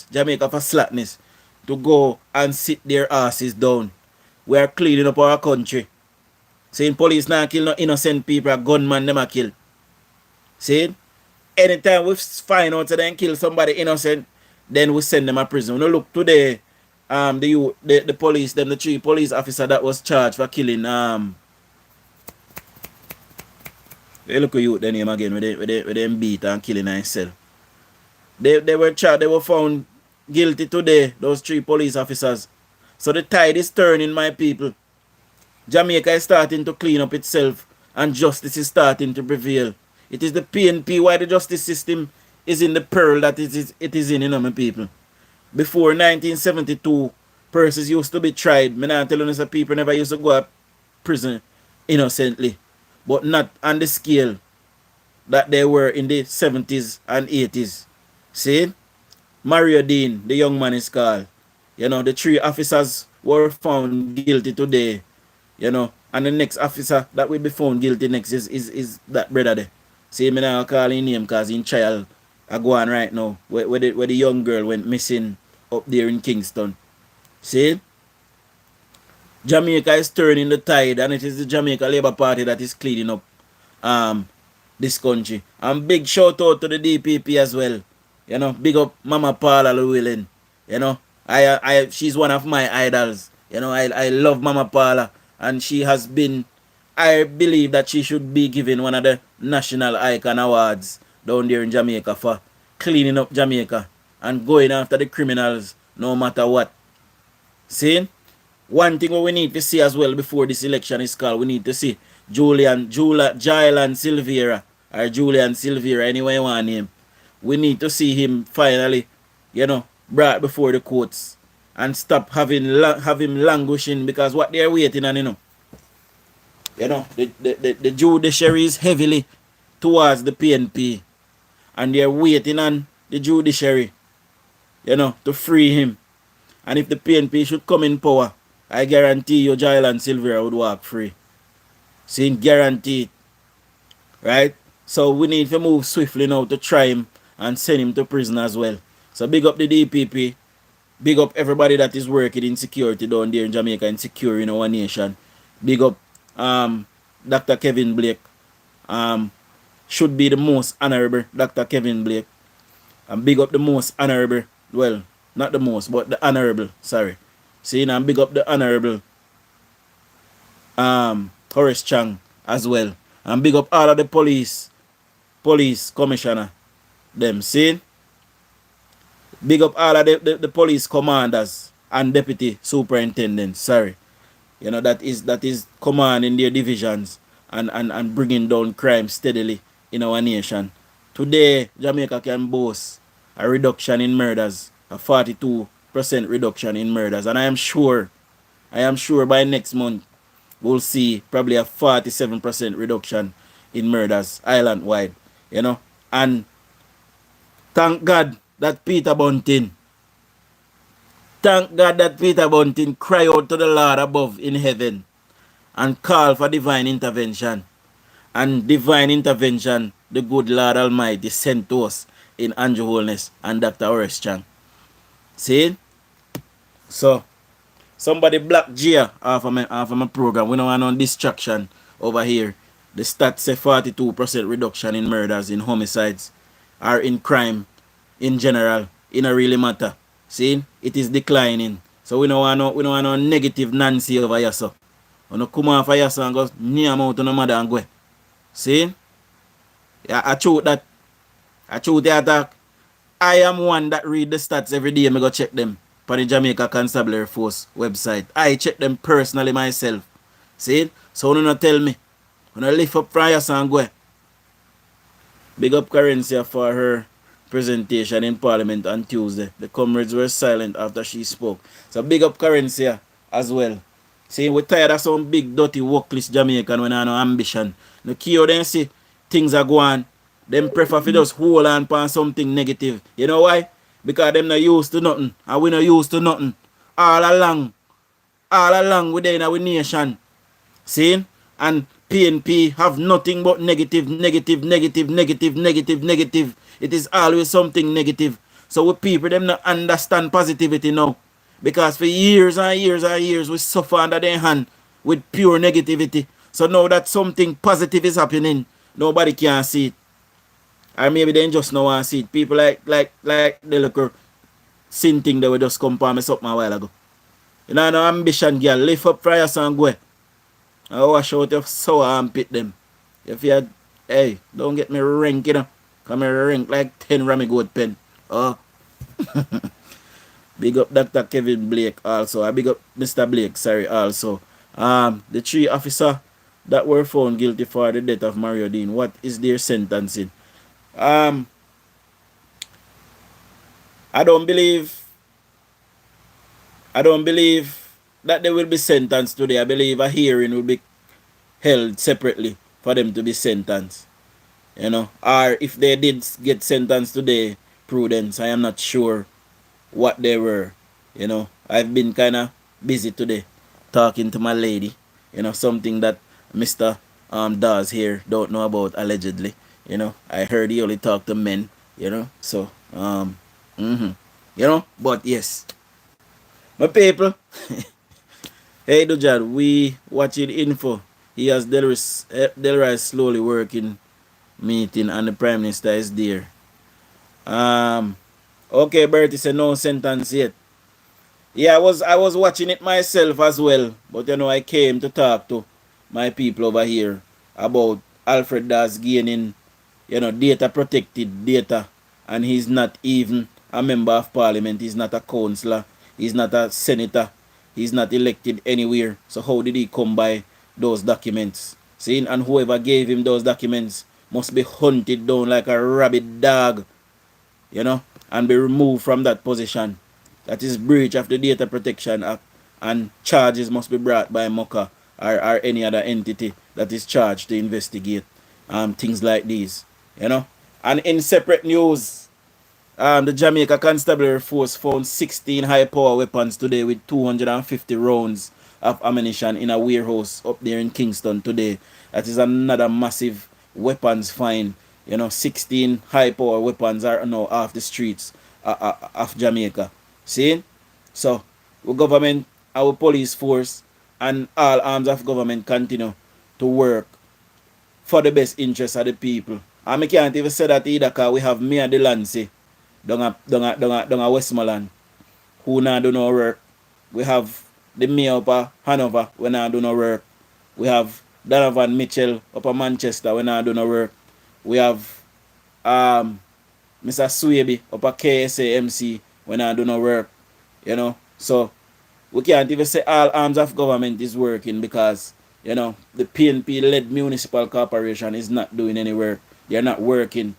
Jamaica for Slackness, to go and sit their asses down. We are cleaning up our country. Saying police now kill no innocent people, gunman them a kill. See? Anytime we find out that they kill somebody innocent, then we send them to prison. When you look today, the police, them the 3 police officer that was charged for killing they look at you the name again with them beat and killing himself. They were charged, they were found guilty today, those 3 police officers. So the tide is turning, my people. Jamaica is starting to clean up itself and justice is starting to prevail. It is the PNP why the justice system is in the peril that it is in, you know, my people. Before 1972, persons used to be tried. Me not telling you that people never used to go to prison innocently. But not on the scale that they were in the 70s and 80s. See? Mario Dean, the young man is called. You know, the 3 officers were found guilty today you know. And the next officer that will be found guilty next is that brother there. See, me now call his name because in trial I go on right now. Where the young girl went missing up there in Kingston. See? Jamaica is turning the tide, and it is the Jamaica Labour Party that is cleaning up um this country. And big shout out to the DPP as well. You know, big up Mama Paula Llewellyn. You know, she's one of my idols. You know, I love Mama Paula, and she has been, I believe that she should be given one of the National Icon Awards down there in Jamaica for cleaning up Jamaica and going after the criminals no matter what. See? One thing what we need to see as well before this election is called, we need to see Julian Silvera, or Julian Silvera, anyway you want name. We need to see him finally, you know, brought before the courts and stop having him languishing, because what they're waiting on, you know, the judiciary is heavily towards the PNP, and they're waiting on the judiciary, you know, to free him. And if the PNP should come in power, I guarantee you Jylan Silvera would walk free. Saying guaranteed. Right? So we need to move swiftly now to try him and send him to prison as well. So big up the DPP. Big up everybody that is working in security down there in Jamaica and securing our nation. Big up Dr. Kevin Blake. Should be the most honorable Dr. Kevin Blake. And big up the most honorable, well, not the most, but the honorable, sorry. See, and big up the honorable Horace Chang as well. And big up all of the police commissioner. Them, see? Big up all of the police commanders and deputy superintendents, sorry. You know, that is commanding their divisions and bringing down crime steadily in our nation. Today, Jamaica can boast a reduction in murders, a 42% reduction in murders. And I am sure by next month, we'll see probably a 47% reduction in murders island-wide, you know. And thank God that Peter Bunting cry out to the Lord above in heaven and call for divine intervention. And divine intervention, the good Lord Almighty sent to us in Andrew Holness and Dr. Horace Chang. See? So, somebody block Gia off of my program. We don't want no distraction over here. The stats say 42% reduction in murders, in homicides, or in crime in general. It don't really matter. See? It is declining. So we don't want no negative Nancy over here, so. We don't come off of here and go near out to no mother and go. See? Yeah, I choose that. I choose the attack. I am one that read the stats every day. I go check them on the Jamaica Constabulary Force website. I check them personally myself. See? So you not tell me. When I lift up Friars and go. Big up Carencia for her presentation in Parliament on Tuesday. The comrades were silent after she spoke. So big up Carencia as well. See, we're tired of some big, dirty, workless Jamaican when I no ambition. No care them see things are going. Them prefer for just hold on upon something negative. You know why? Because them not used to nothing. And we not used to nothing. All along within our nation. See? And PNP have nothing but negative. It is always something negative. So we people them not understand positivity now. Because for years and years we suffer under their hand with pure negativity. So now that something positive is happening, nobody can see it. Or maybe they just don't want to see it. People like the little sin thing that we just come for me something a while ago. You know, no ambition, girl. Lift up Friars and go. And wash out your sour armpit them. If you had, hey, don't get me rank, you know. Come here rank like 10 Rami goat pen. Oh. Big up Dr. Kevin Blake also. I big up Mr. Blake, sorry, also. The 3 officers that were found guilty for the death of Mario Dean, what is their sentencing? I don't believe that they will be sentenced today. I believe a hearing will be held separately for them to be sentenced. You know, or if they did get sentenced today, Prudence, I am not sure what they were. You know, I've been kind of busy today talking to my lady. You know, something that Mr. Dawes here don't know about allegedly. You know, I heard he only talk to men. You know, so you know, but yes, my people. Hey Dujan, we watching info. He has Delrise slowly working meeting and the Prime Minister is there. Okay, Bertie said no sentence yet. Yeah, I was watching it myself as well, but you know I came to talk to my people over here about Alfred Das gaining, you know, data protected data, and he's not even a member of parliament. He's not a councillor. He's not a senator. He's not elected anywhere. So how did he come by those documents? See, and whoever gave him those documents must be hunted down like a rabid dog, you know, and be removed from that position. That is breach of the Data Protection Act, and charges must be brought by MOCA or any other entity that is charged to investigate things like these, you know. And in separate news, the Jamaica Constabulary Force found 16 high-power weapons today with 250 rounds of ammunition in a warehouse up there in Kingston today. That is another massive weapons find. You know, 16 high-power weapons are now off the streets of Jamaica. See? So, our government, our police force, and all arms of government continue to work for the best interest of the people. And I can't even say that either because we have Mayor Delancey down a Westmoreland who now do no work. We have the mayor up at Hanover when I do no work. We have Donovan Mitchell up at Manchester when I do no work. We have Mr. Swaby up at KSAMC when I do no work. You know, so we can't even say all arms of government is working because, you know, the PNP-led municipal corporation is not doing any work. They're not working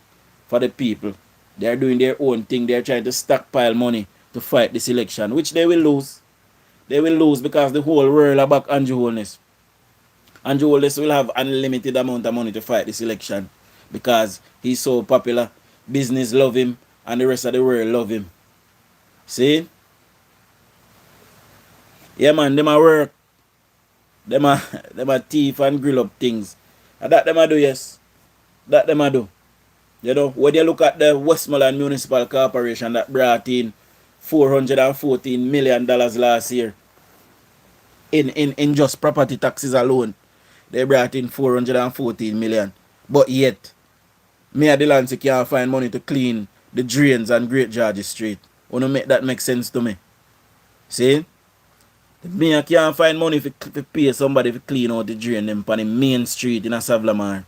for the people. They're doing their own thing. They're trying to stockpile money to fight this election, which they will lose. They will lose because the whole world are back Andrew Holness. Andrew Holness will have unlimited amount of money to fight this election because he's so popular. Business love him and the rest of the world love him. See? Yeah, man, them a work. Them a thief and grill up things. And that them a do, yes. That them a do. You know, when you look at the Westmoreland Municipal Corporation that brought in $414 million last year in just property taxes alone, they brought in $414 million. But yet, Mayor Delancey can't find money to clean the drains on Great George Street. Wanna make that make sense to me? See? The mayor can't find money to pay somebody to clean out the drain them on the main street in a Savlamar.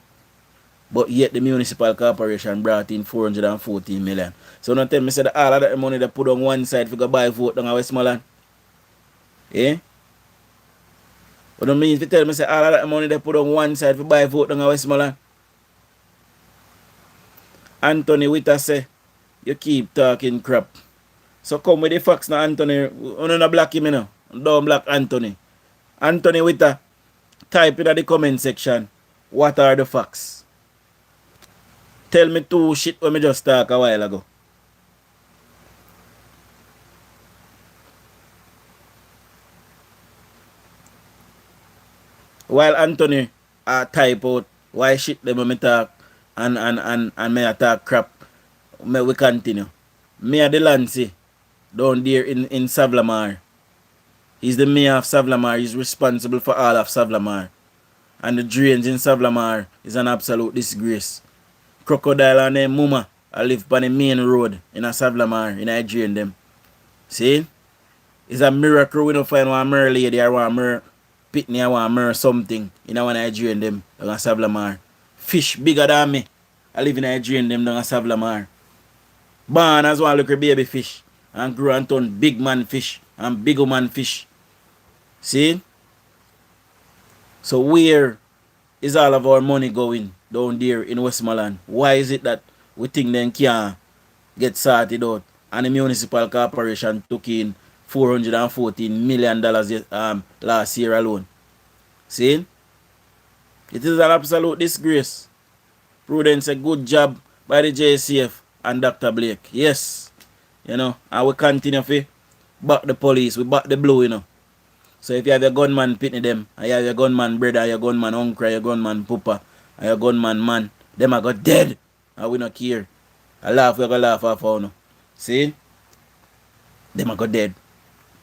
But yet the municipal corporation brought in $414 million. So don't tell me say that all of that money they put on one side for go buy vote down at Westmoreland. Eh? What don't mean if you tell me say all of that money they put on one side for buy vote down at Westmoreland. Anthony Witter say you keep talking crap. So come with the facts now, Anthony. You don't black him, you know. Don't black Anthony. Anthony Witter, type in the comment section. What are the facts? Tell me two shit when me just talk a while ago. While Anthony type out why shit them when me talk and me talk crap, we continue. Mayor Delancey down there in Savlamar. He's the mayor of Savlamar. He's responsible for all of Savlamar. And the drains in Savlamar is an absolute disgrace. Crocodile and them mama I live on the main road in a Savlamar in a drain them. See? It's a miracle we don't find one mer lady or one mer pitney or one mer something in a one I drain them in a Savlamar. Fish bigger than me. I live in a drain them down a Savlamar. Born as one little baby fish and grow and turn big man fish and big man fish. See? So where is all of our money going down there in Westmoreland? Why is it that we think they can't get sorted out and the municipal corporation took in $414 million last year alone? See? It is an absolute disgrace. Prudence, a good job by the JCF and Dr. Blake. Yes. You know, and we continue to back the police. We back the blue, you know. So if you have your gunman pitney them, and you have your gunman brother, your gunman uncle, your gunman papa, and your gunman man, them are got dead. And we not care. I laugh, we go laugh off no. See? Them are got dead.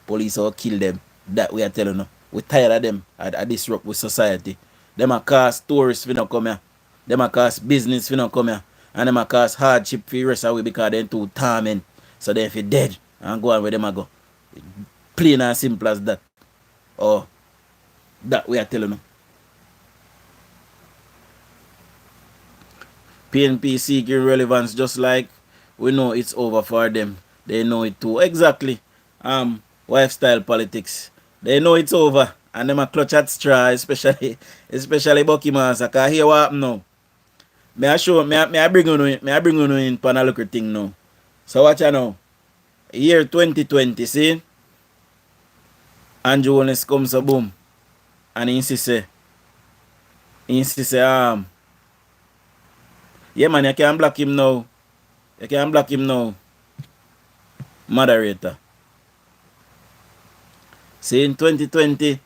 Police will kill them. That we are telling you. We tired of them. I disrupt with society. Them are cause tourists we not come here. Them are cause business we not come here. And them are cause hardship for the rest of we because they too torment. So then if you dead and go on where them are go. Plain and simple as that. Oh, that we are telling you. PNP seeking relevance just like we know it's over for them. They know it too. Exactly. Lifestyle politics. They know it's over. And them a clutch at straw, especially Bucky Master. Cause here what happen now. Me I bring you in pan a look thing now. So watch you now. Year 2020, see? Andrew Jones comes so boom. And he say, yeah man, you can block him now. You can block him now. Moderator. See in 2020.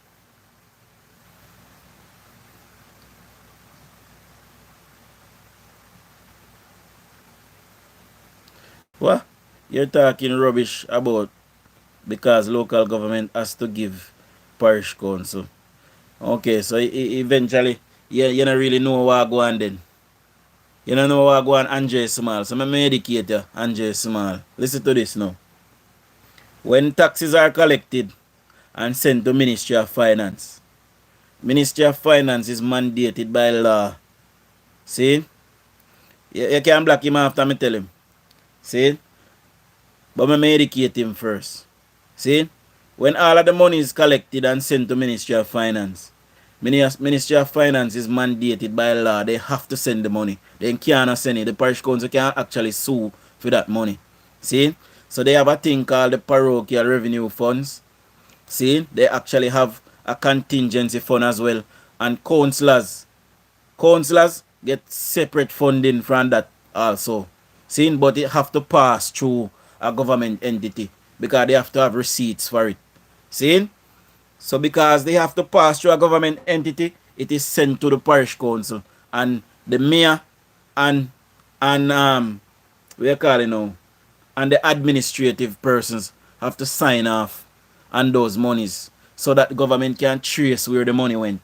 What? You're talking rubbish about because local government has to give parish council. Okay, so eventually you don't really know what go on then. You don't know what go on Andre Small. So I'm educate you, Andre Small. Listen to this now. When taxes are collected and sent to Ministry of Finance, Ministry of Finance is mandated by law. See? You can't block him after me tell him. See? But I educate him first. See? When all of the money is collected and sent to Ministry of Finance, Ministry of Finance is mandated by law. They have to send the money. They cannot send it. The parish council can actually sue for that money. See? So they have a thing called the parochial revenue funds. See? They actually have a contingency fund as well. And councillors get separate funding from that also. See? But it have to pass through a government entity because they have to have receipts for it. See? So because they have to pass through a government entity, it is sent to the parish council. And the mayor and we call it now, and the administrative persons have to sign off on those monies so that the government can trace where the money went.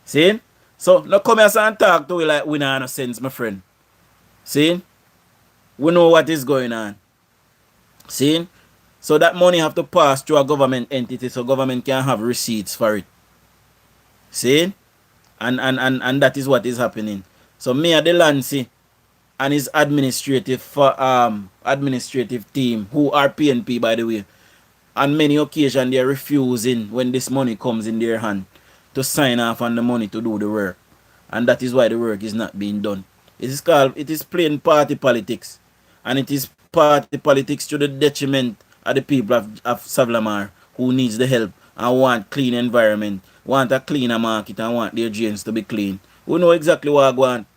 See? So now come here and talk to we like we not no sense, my friend. See? We know what is going on. See? So that money have to pass through a government entity so government can have receipts for it. See? And that is what is happening. So Mayor Delancey and his administrative team, who are PNP by the way, on many occasions they are refusing when this money comes in their hand to sign off on the money to do the work. And that is why the work is not being done. It is plain party politics. And it is party politics to the detriment of the people of Savlamar who needs the help and want clean environment, want a cleaner market and want their drains to be clean. We know exactly what I want.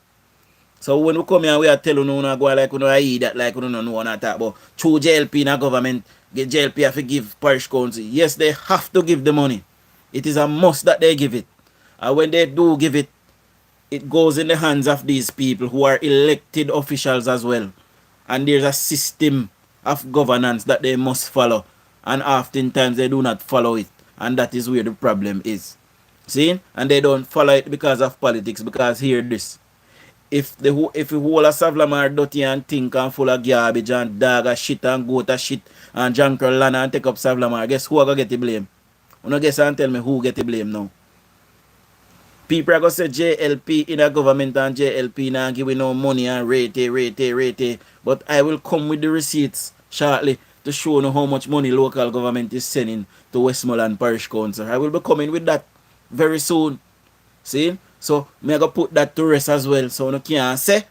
So when we come here, we are telling you go like we don't eat that, like we don't know what I talk about. Through JLP in a government, get JLP have to give parish council. Yes, they have to give the money. It is a must that they give it. And when they do give it, it goes in the hands of these people who are elected officials as well. And there's a system of governance that they must follow. And oftentimes they do not follow it. And that is where the problem is. See? And they don't follow it because of politics. Because hear this. If the whole of Savlamar dirty and think and full of garbage and dog and shit and goat and shit and junk land and take up Savlamar, guess who are going to get the blame? You know, guess and tell me who get the blame now. People are going to say JLP in a government and JLP now giving no money and rate. But I will come with the receipts shortly to show you how much money local government is sending to Westmoreland Parish Council. I will be coming with that very soon. See? So, I'm going to put that to rest as well. So, you can't say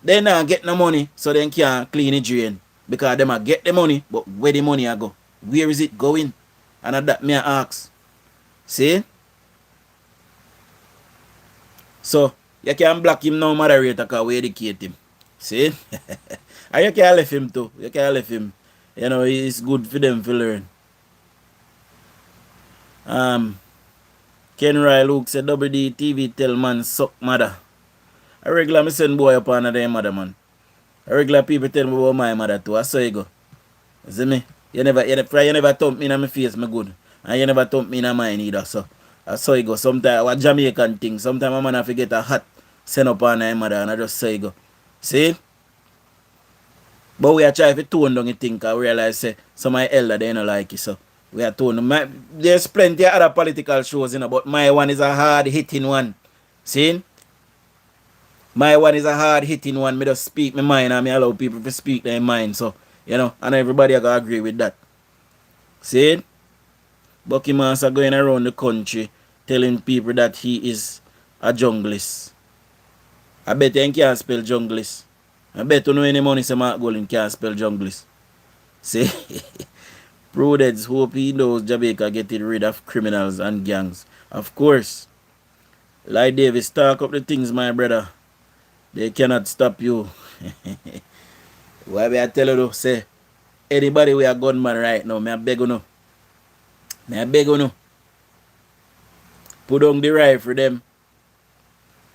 they not get no money so they can't clean the drain. Because they might get the money, but where the money I go? Where is it going? And that me ask. See? So, you can block him now, moderator, because we educate him. See? And you can leave him too. You can leave him. You know, it's good for them to learn. Ken Roy Luke said WD TV tell man suck mother. A regular me send boy up on their mother, man. A regular people tell me about my mother too. I saw you go. You see me? You never thump me in my face, me good. And you never thump me in mine either. So I saw you go. Sometimes a Jamaican thing. Sometimes a man have to get a hat send up on their mother and I just say go. See? But we are trying to tone down the thing because we realize say some of my elder they don't like it. So we are tone. There's plenty of other political shows, but my one is a hard hitting one. See? My one is a hard hitting one. Me just speak my mind and me allow people to speak their mind. So, and everybody I gotta agree with that. See? Bucky Mans are going around the country telling people that he is a junglist. I bet he can't spell junglist. I bet you know any money say Mark Golden can't spell junglist. See? Prudence hope he knows Jamaica getting rid of criminals and gangs. Of course. Like Davis, talk up the things, my brother. They cannot stop you. Why be I tell you though, say, anybody we a gunman right now, me I beg you no. Me I beg you no. Put on the rifle them.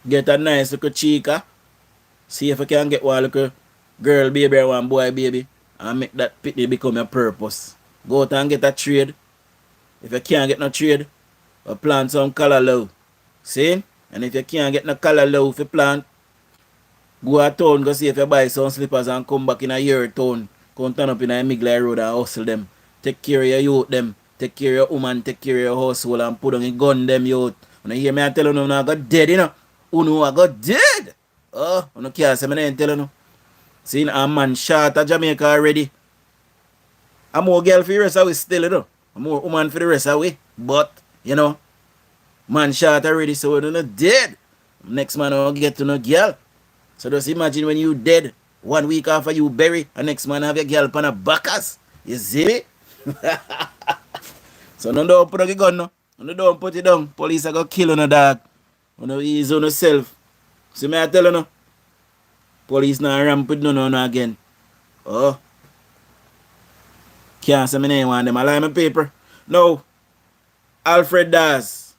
Get a nice little chica. See if I can get one little girl baby or one boy baby. And make that pity become your purpose. Go out and get a trade. If you can't get no trade, plant some color low. See? And if you can't get no color low for plant, go a town, go see if you buy some slippers and come back in a year town. Come turn up in a Migley road and hustle them. Take care of your youth them. Take care of your woman, take care of your household and put on a gun them youth. When you hear me I tell you no, I got dead, Uno I got dead. Oh, you can't say me ain't tell you. See, a man shot at Jamaica already. I'm more girl for the rest of it still, I'm more woman for the rest of it. But, man shot already, so we're not dead. Next man will get to no girl. So just imagine when you dead, 1 week after you bury, and next man have your girl on a backers. You see me? So don't put a gun no. Don't put it down. Police are gonna kill on a dog. Ease on yourself. See me I tell you no. Police now ramp with no again. Oh. Can't say me name on them. I lie my paper. No. Alfred Dawes.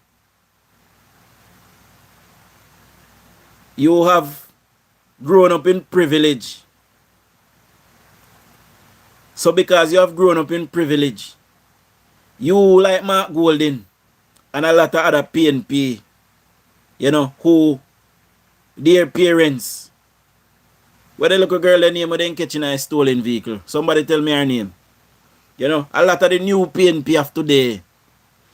You have grown up in privilege. So because you have grown up in privilege, you like Mark Golden and a lot of other PNP, who their parents, where the little girl their name when they catching a stolen vehicle. Somebody tell me her name. A lot of the new PNP of today,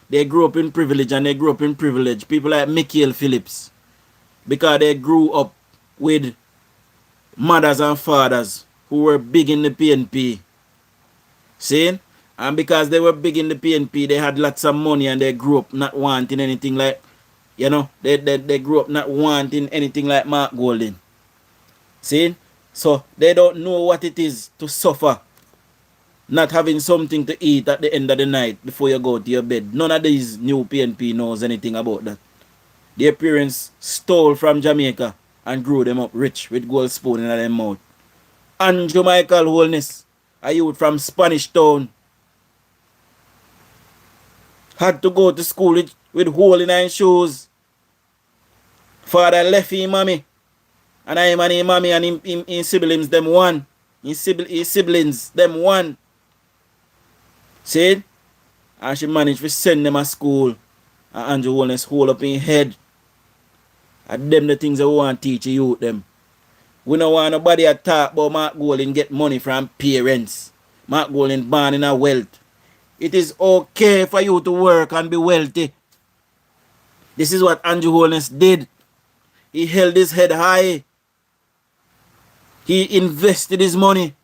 they grew up in privilege and they grew up in privilege. People like Michael Phillips, because they grew up with mothers and fathers who were big in the PNP. See? And because they were big in the PNP, they had lots of money and they grew up not wanting anything like, they grew up not wanting anything like Mark Golden. See? So they don't know what it is to suffer not having something to eat at the end of the night before you go to your bed. None of these new PNP knows anything about that. Their parents stole from Jamaica and grew them up rich with gold spoon in their mouth. Andrew Michael Holness, a youth from Spanish Town, had to go to school with hole in his shoes. Father left him mommy. And him and his mommy and his siblings, them one. His siblings, them one. See? And she managed to send them to school. And Andrew Holness hold up in head. And them the things that we want to teach you youth them. We don't want nobody to talk about Mark Golden get money from parents. Mark Golden born in a wealth. It is okay for you to work and be wealthy. This is what Andrew Holness did. He held his head high. He invested his money.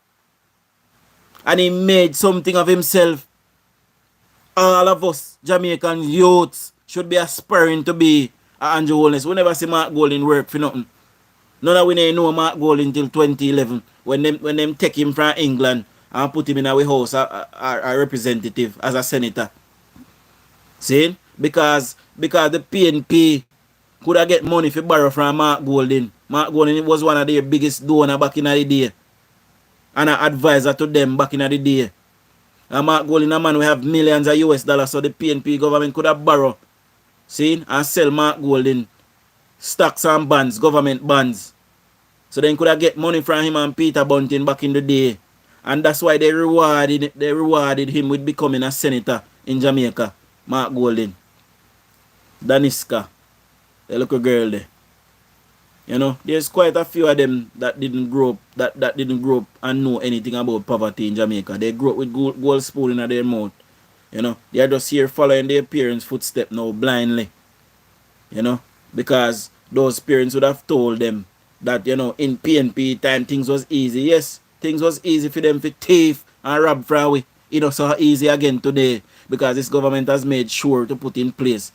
And he made something of himself. All of us Jamaican youths should be aspiring to be Andrew Holness. We never see Mark Golden work for nothing. None of we know Mark Golden till 2011 when them take him from England and put him in our house a representative as a senator. See? Because the PNP could have get money for borrow from Mark Golden. Mark Golden was one of their biggest donors back in the day. And an advisor to them back in the day. And Mark Golding, a man we have millions of US dollars, so the PNP government could have borrow, see, and sell Mark Golding stocks and bonds, government bonds. So then could have get money from him and Peter Bunting back in the day. And that's why they rewarded him with becoming a senator in Jamaica, Mark Golding. Daniska, the little girl there. You know, there's quite a few of them that didn't grow up, that didn't grow up and know anything about poverty in Jamaica. They grew up with gold spoon in their mouth. You know, they are just here following their parents' footsteps now blindly. You know, because those parents would have told them that, you know, in PNP time things was easy. Yes, things was easy for them to thief and rob from we. It was so easy again today because this government has made sure to put in place,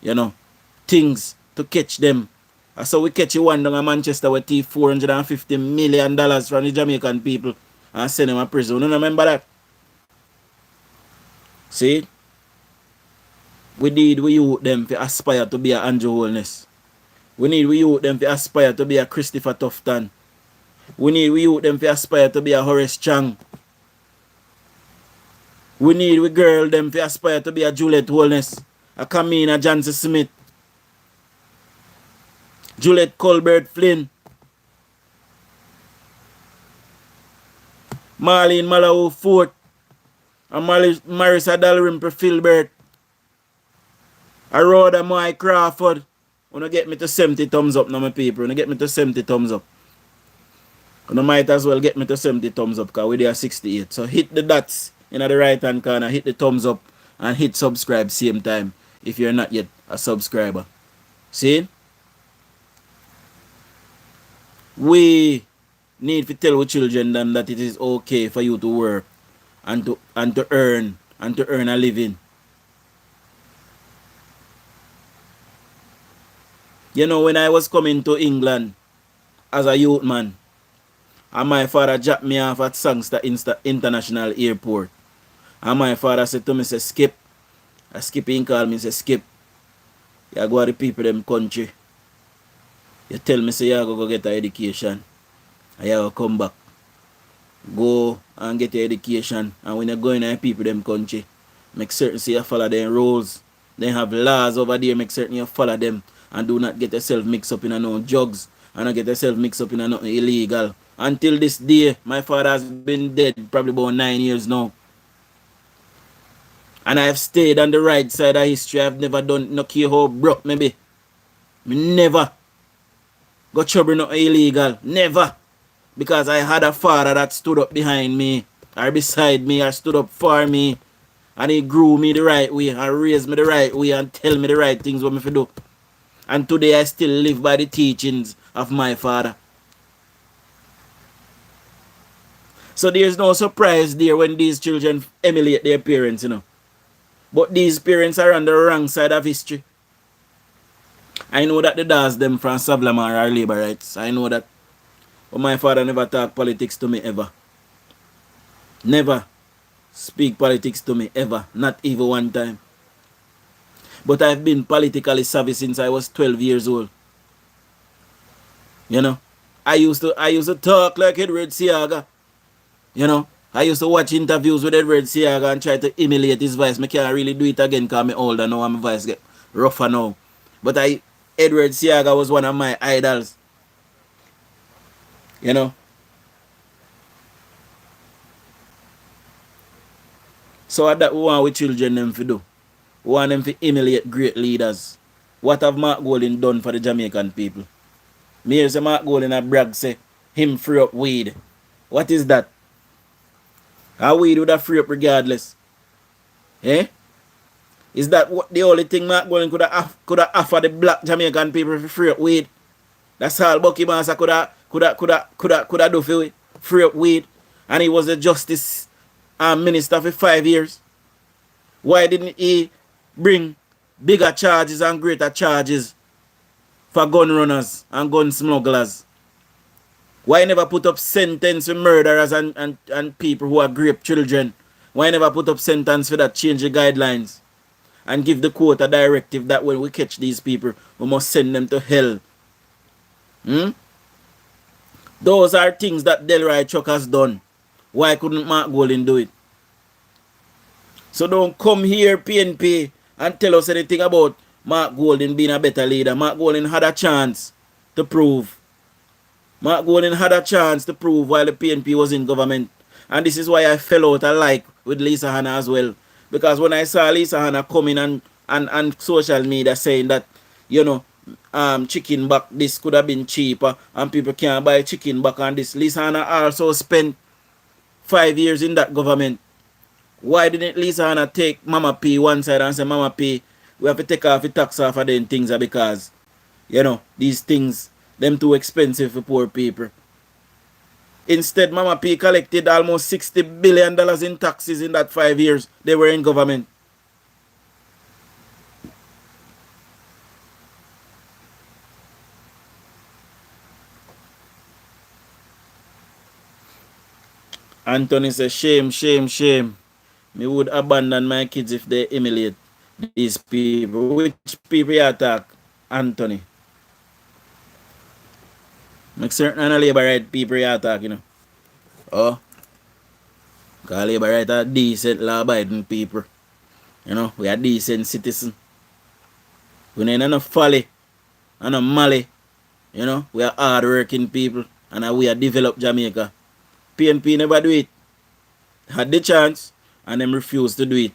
you know, things to catch them. So we catch you one down in Manchester with $450 million from the Jamaican people and send them to prison. You remember that? See? We youth them to aspire to be a Andrew Holness. We youth them to aspire to be a Christopher Tufton. We youth them to aspire to be a Horace Chang. We girl them to aspire to be a Juliet Holness, a Kamina Jansen Smith, Juliet Colbert Flynn, Marlene Malawi Fort, and Marissa Dalrymple Filbert, Rhoda Moy Crawford. Wanna get me to 70 thumbs up now, my people. Wanna get me to 70 thumbs up. You might as well get me to 70 thumbs up because we're there 68. So hit the dots in the right hand corner, hit the thumbs up and hit subscribe same time if you're not yet a subscriber. See? We need to tell our children them that it is okay for you to work and to earn a living. You know, when I was coming to England as a youth man, and my father dropped me off at Sangster International Airport, and my father said to me, say, Skip. A Skip in call me, say, Skip, you go to the people them country. You tell me, say, you go get an education. And you go come back. Go and get your education. And when you go in the people them country, make certain say you follow their rules. They have laws over there, make certain you follow them. And do not get yourself mixed up in no drugs. And not get yourself mixed up in nothing illegal. Until this day, my father has been dead probably about 9 years now. And I have stayed on the right side of history. I've never done no care how broke maybe. Me never got trouble no illegal. Never. Because I had a father that stood up behind me or beside me or stood up for me. And he grew me the right way and raised me the right way and tell me the right things what me to do. And today I still live by the teachings of my father. So there's no surprise there when these children emulate their parents, you know. But these parents are on the wrong side of history. I know that the Dawes them from Savlamar are labor rights. I know that. But my father never talked politics to me ever. Never speak politics to me ever. Not even one time. But I've been politically savvy since I was 12 years old. You know. I used to talk like Edward Siaga. You know. I used to watch interviews with Edward Siaga and try to emulate his voice. I can't really do it again because I'm older now and my voice get rougher now. But Edward Siaga was one of my idols. You know. So that we want with children them to do. We want them to emulate great leaders. What have Mark Golding done for the Jamaican people? Me hear say Mark Golding a brag say him free up weed. What is that? A weed would have free up regardless. Eh? Is that what the only thing Mark Golding could have offered the black Jamaican people for free up weed? That's all Bucky Master could have do for free up weed. And he was a justice minister for 5 years. Why didn't he bring bigger charges and greater charges for gun runners and gun smugglers? Why never put up sentence for murderers and people who are rape children? Why never put up sentence for that, change the guidelines and give the court a directive that when we catch these people, we must send them to hell? Those are things that Delroy Chuck has done. Why couldn't Mark Golding do it? So don't come here, PNP, and tell us anything about Mark Golding being a better leader. Mark Golding had a chance to prove. Mark Golding had a chance to prove while the PNP was in government. And this is why I fell out alike with Lisa Hanna as well. Because when I saw Lisa Hanna coming and social media saying that, you know, chicken back, this could have been cheaper and people can't buy chicken back and this. Lisa Hanna also spent 5 years in that government. Why didn't Lisa Hanna take Mama P one side and say, Mama P, we have to take off the tax off of them things because, you know, these things, them too expensive for poor people. Instead, Mama P collected almost $60 billion in taxes in that 5 years they were in government. Anthony says, shame, shame, shame. Me would abandon my kids if they emulate these people. Which people you attack, Anthony? Make certain on labor right people you attack, you know. Oh, because labor right are decent, law-abiding people. You know, we are decent citizens. We ain't no folly and no mally. You know, we are hard-working people and we are developed Jamaica. PNP never do it. Had the chance and them refused to do it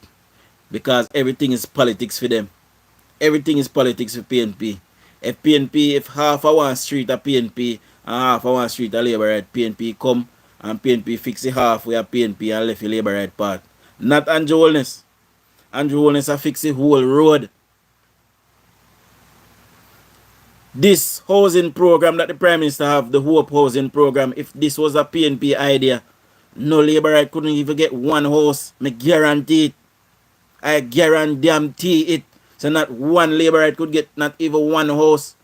because everything is politics for them. Everything is politics for PNP. If half of one street are PNP and half of one street are Labour right, PNP come and PNP fix the half where PNP and left the Labour right part. Not Andrew Holness. Andrew Holness a fix the whole road. This housing program that the Prime Minister have, the Hope housing program, if this was a PNP idea, no Labour right couldn't even get one house. Me guarantee it. I guarantee it. So not one Labour right could get not even one house.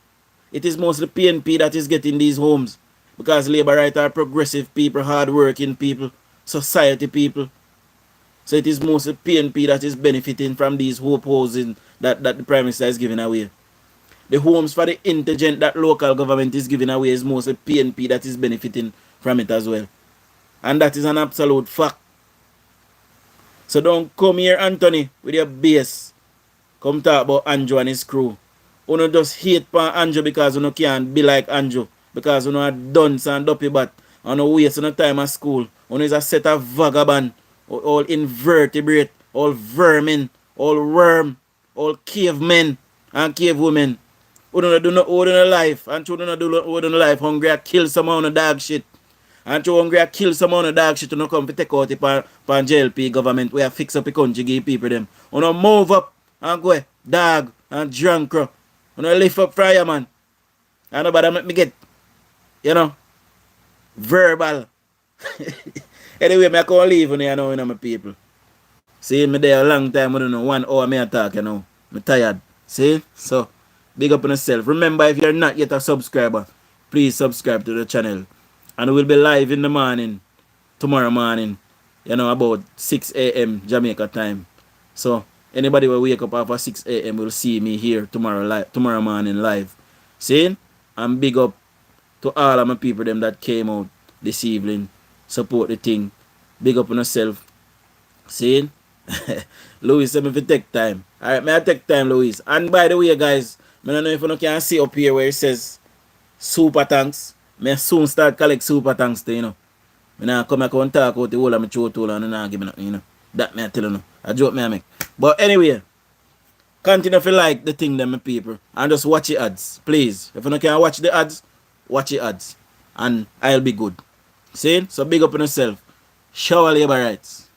It is mostly PNP that is getting these homes. Because Labour right are progressive people, hard-working people, society people. So it is mostly PNP that is benefiting from these hope housing that the Prime Minister is giving away. The homes for the indigent that local government is giving away is mostly PNP that is benefiting from it as well. And that is an absolute fact. So don't come here, Anthony, with your base. Come talk about Andrew and his crew. You don't just hate for Andrew because you can't be like Andrew. Because you are dunce and dopey bat. You don't waste no time at school. You is a set of vagabond. All invertebrate. All vermin. All worm. All cavemen and cavewomen. You don't do no life. And you don't do no life. Hungry and kill someone on dog shit. And you hungry and kill someone on dog shit. You don't come to take out the pan JLP government. We have fix up the country, give people them. You don't move up and go dog and drunk. You don't lift up fryer man. And nobody make me get, you know, verbal. Anyway, I can't leave on here now, you know, my people. See, me there a long time, I don't know, 1 hour me attack, you know. I'm tired. See? So, big up on yourself. Remember, if you're not yet a subscriber, please subscribe to the channel. And we'll be live in the morning, tomorrow morning, you know, about 6 a.m. Jamaica time. So, anybody will wake up after 6 a.m. will see me here tomorrow morning live. See? And big up to all of my people them that came out this evening. Support the thing. Big up on yourself. See? Louis said me if you take time. Alright, may I take time, Louis. And by the way, guys, I don't know if you can see up here where it says super thanks. May soon start collect super thanks to, you know. I now come back and talk out the whole of my throat and I give me nothing, you know. That may I tell you no. A joke me I make. But anyway, continue to like the thing them, my people. And just watch the ads. Please. If you can watch the ads, watch the ads. And I'll be good. See? So big up on yourself. Shower labor rights.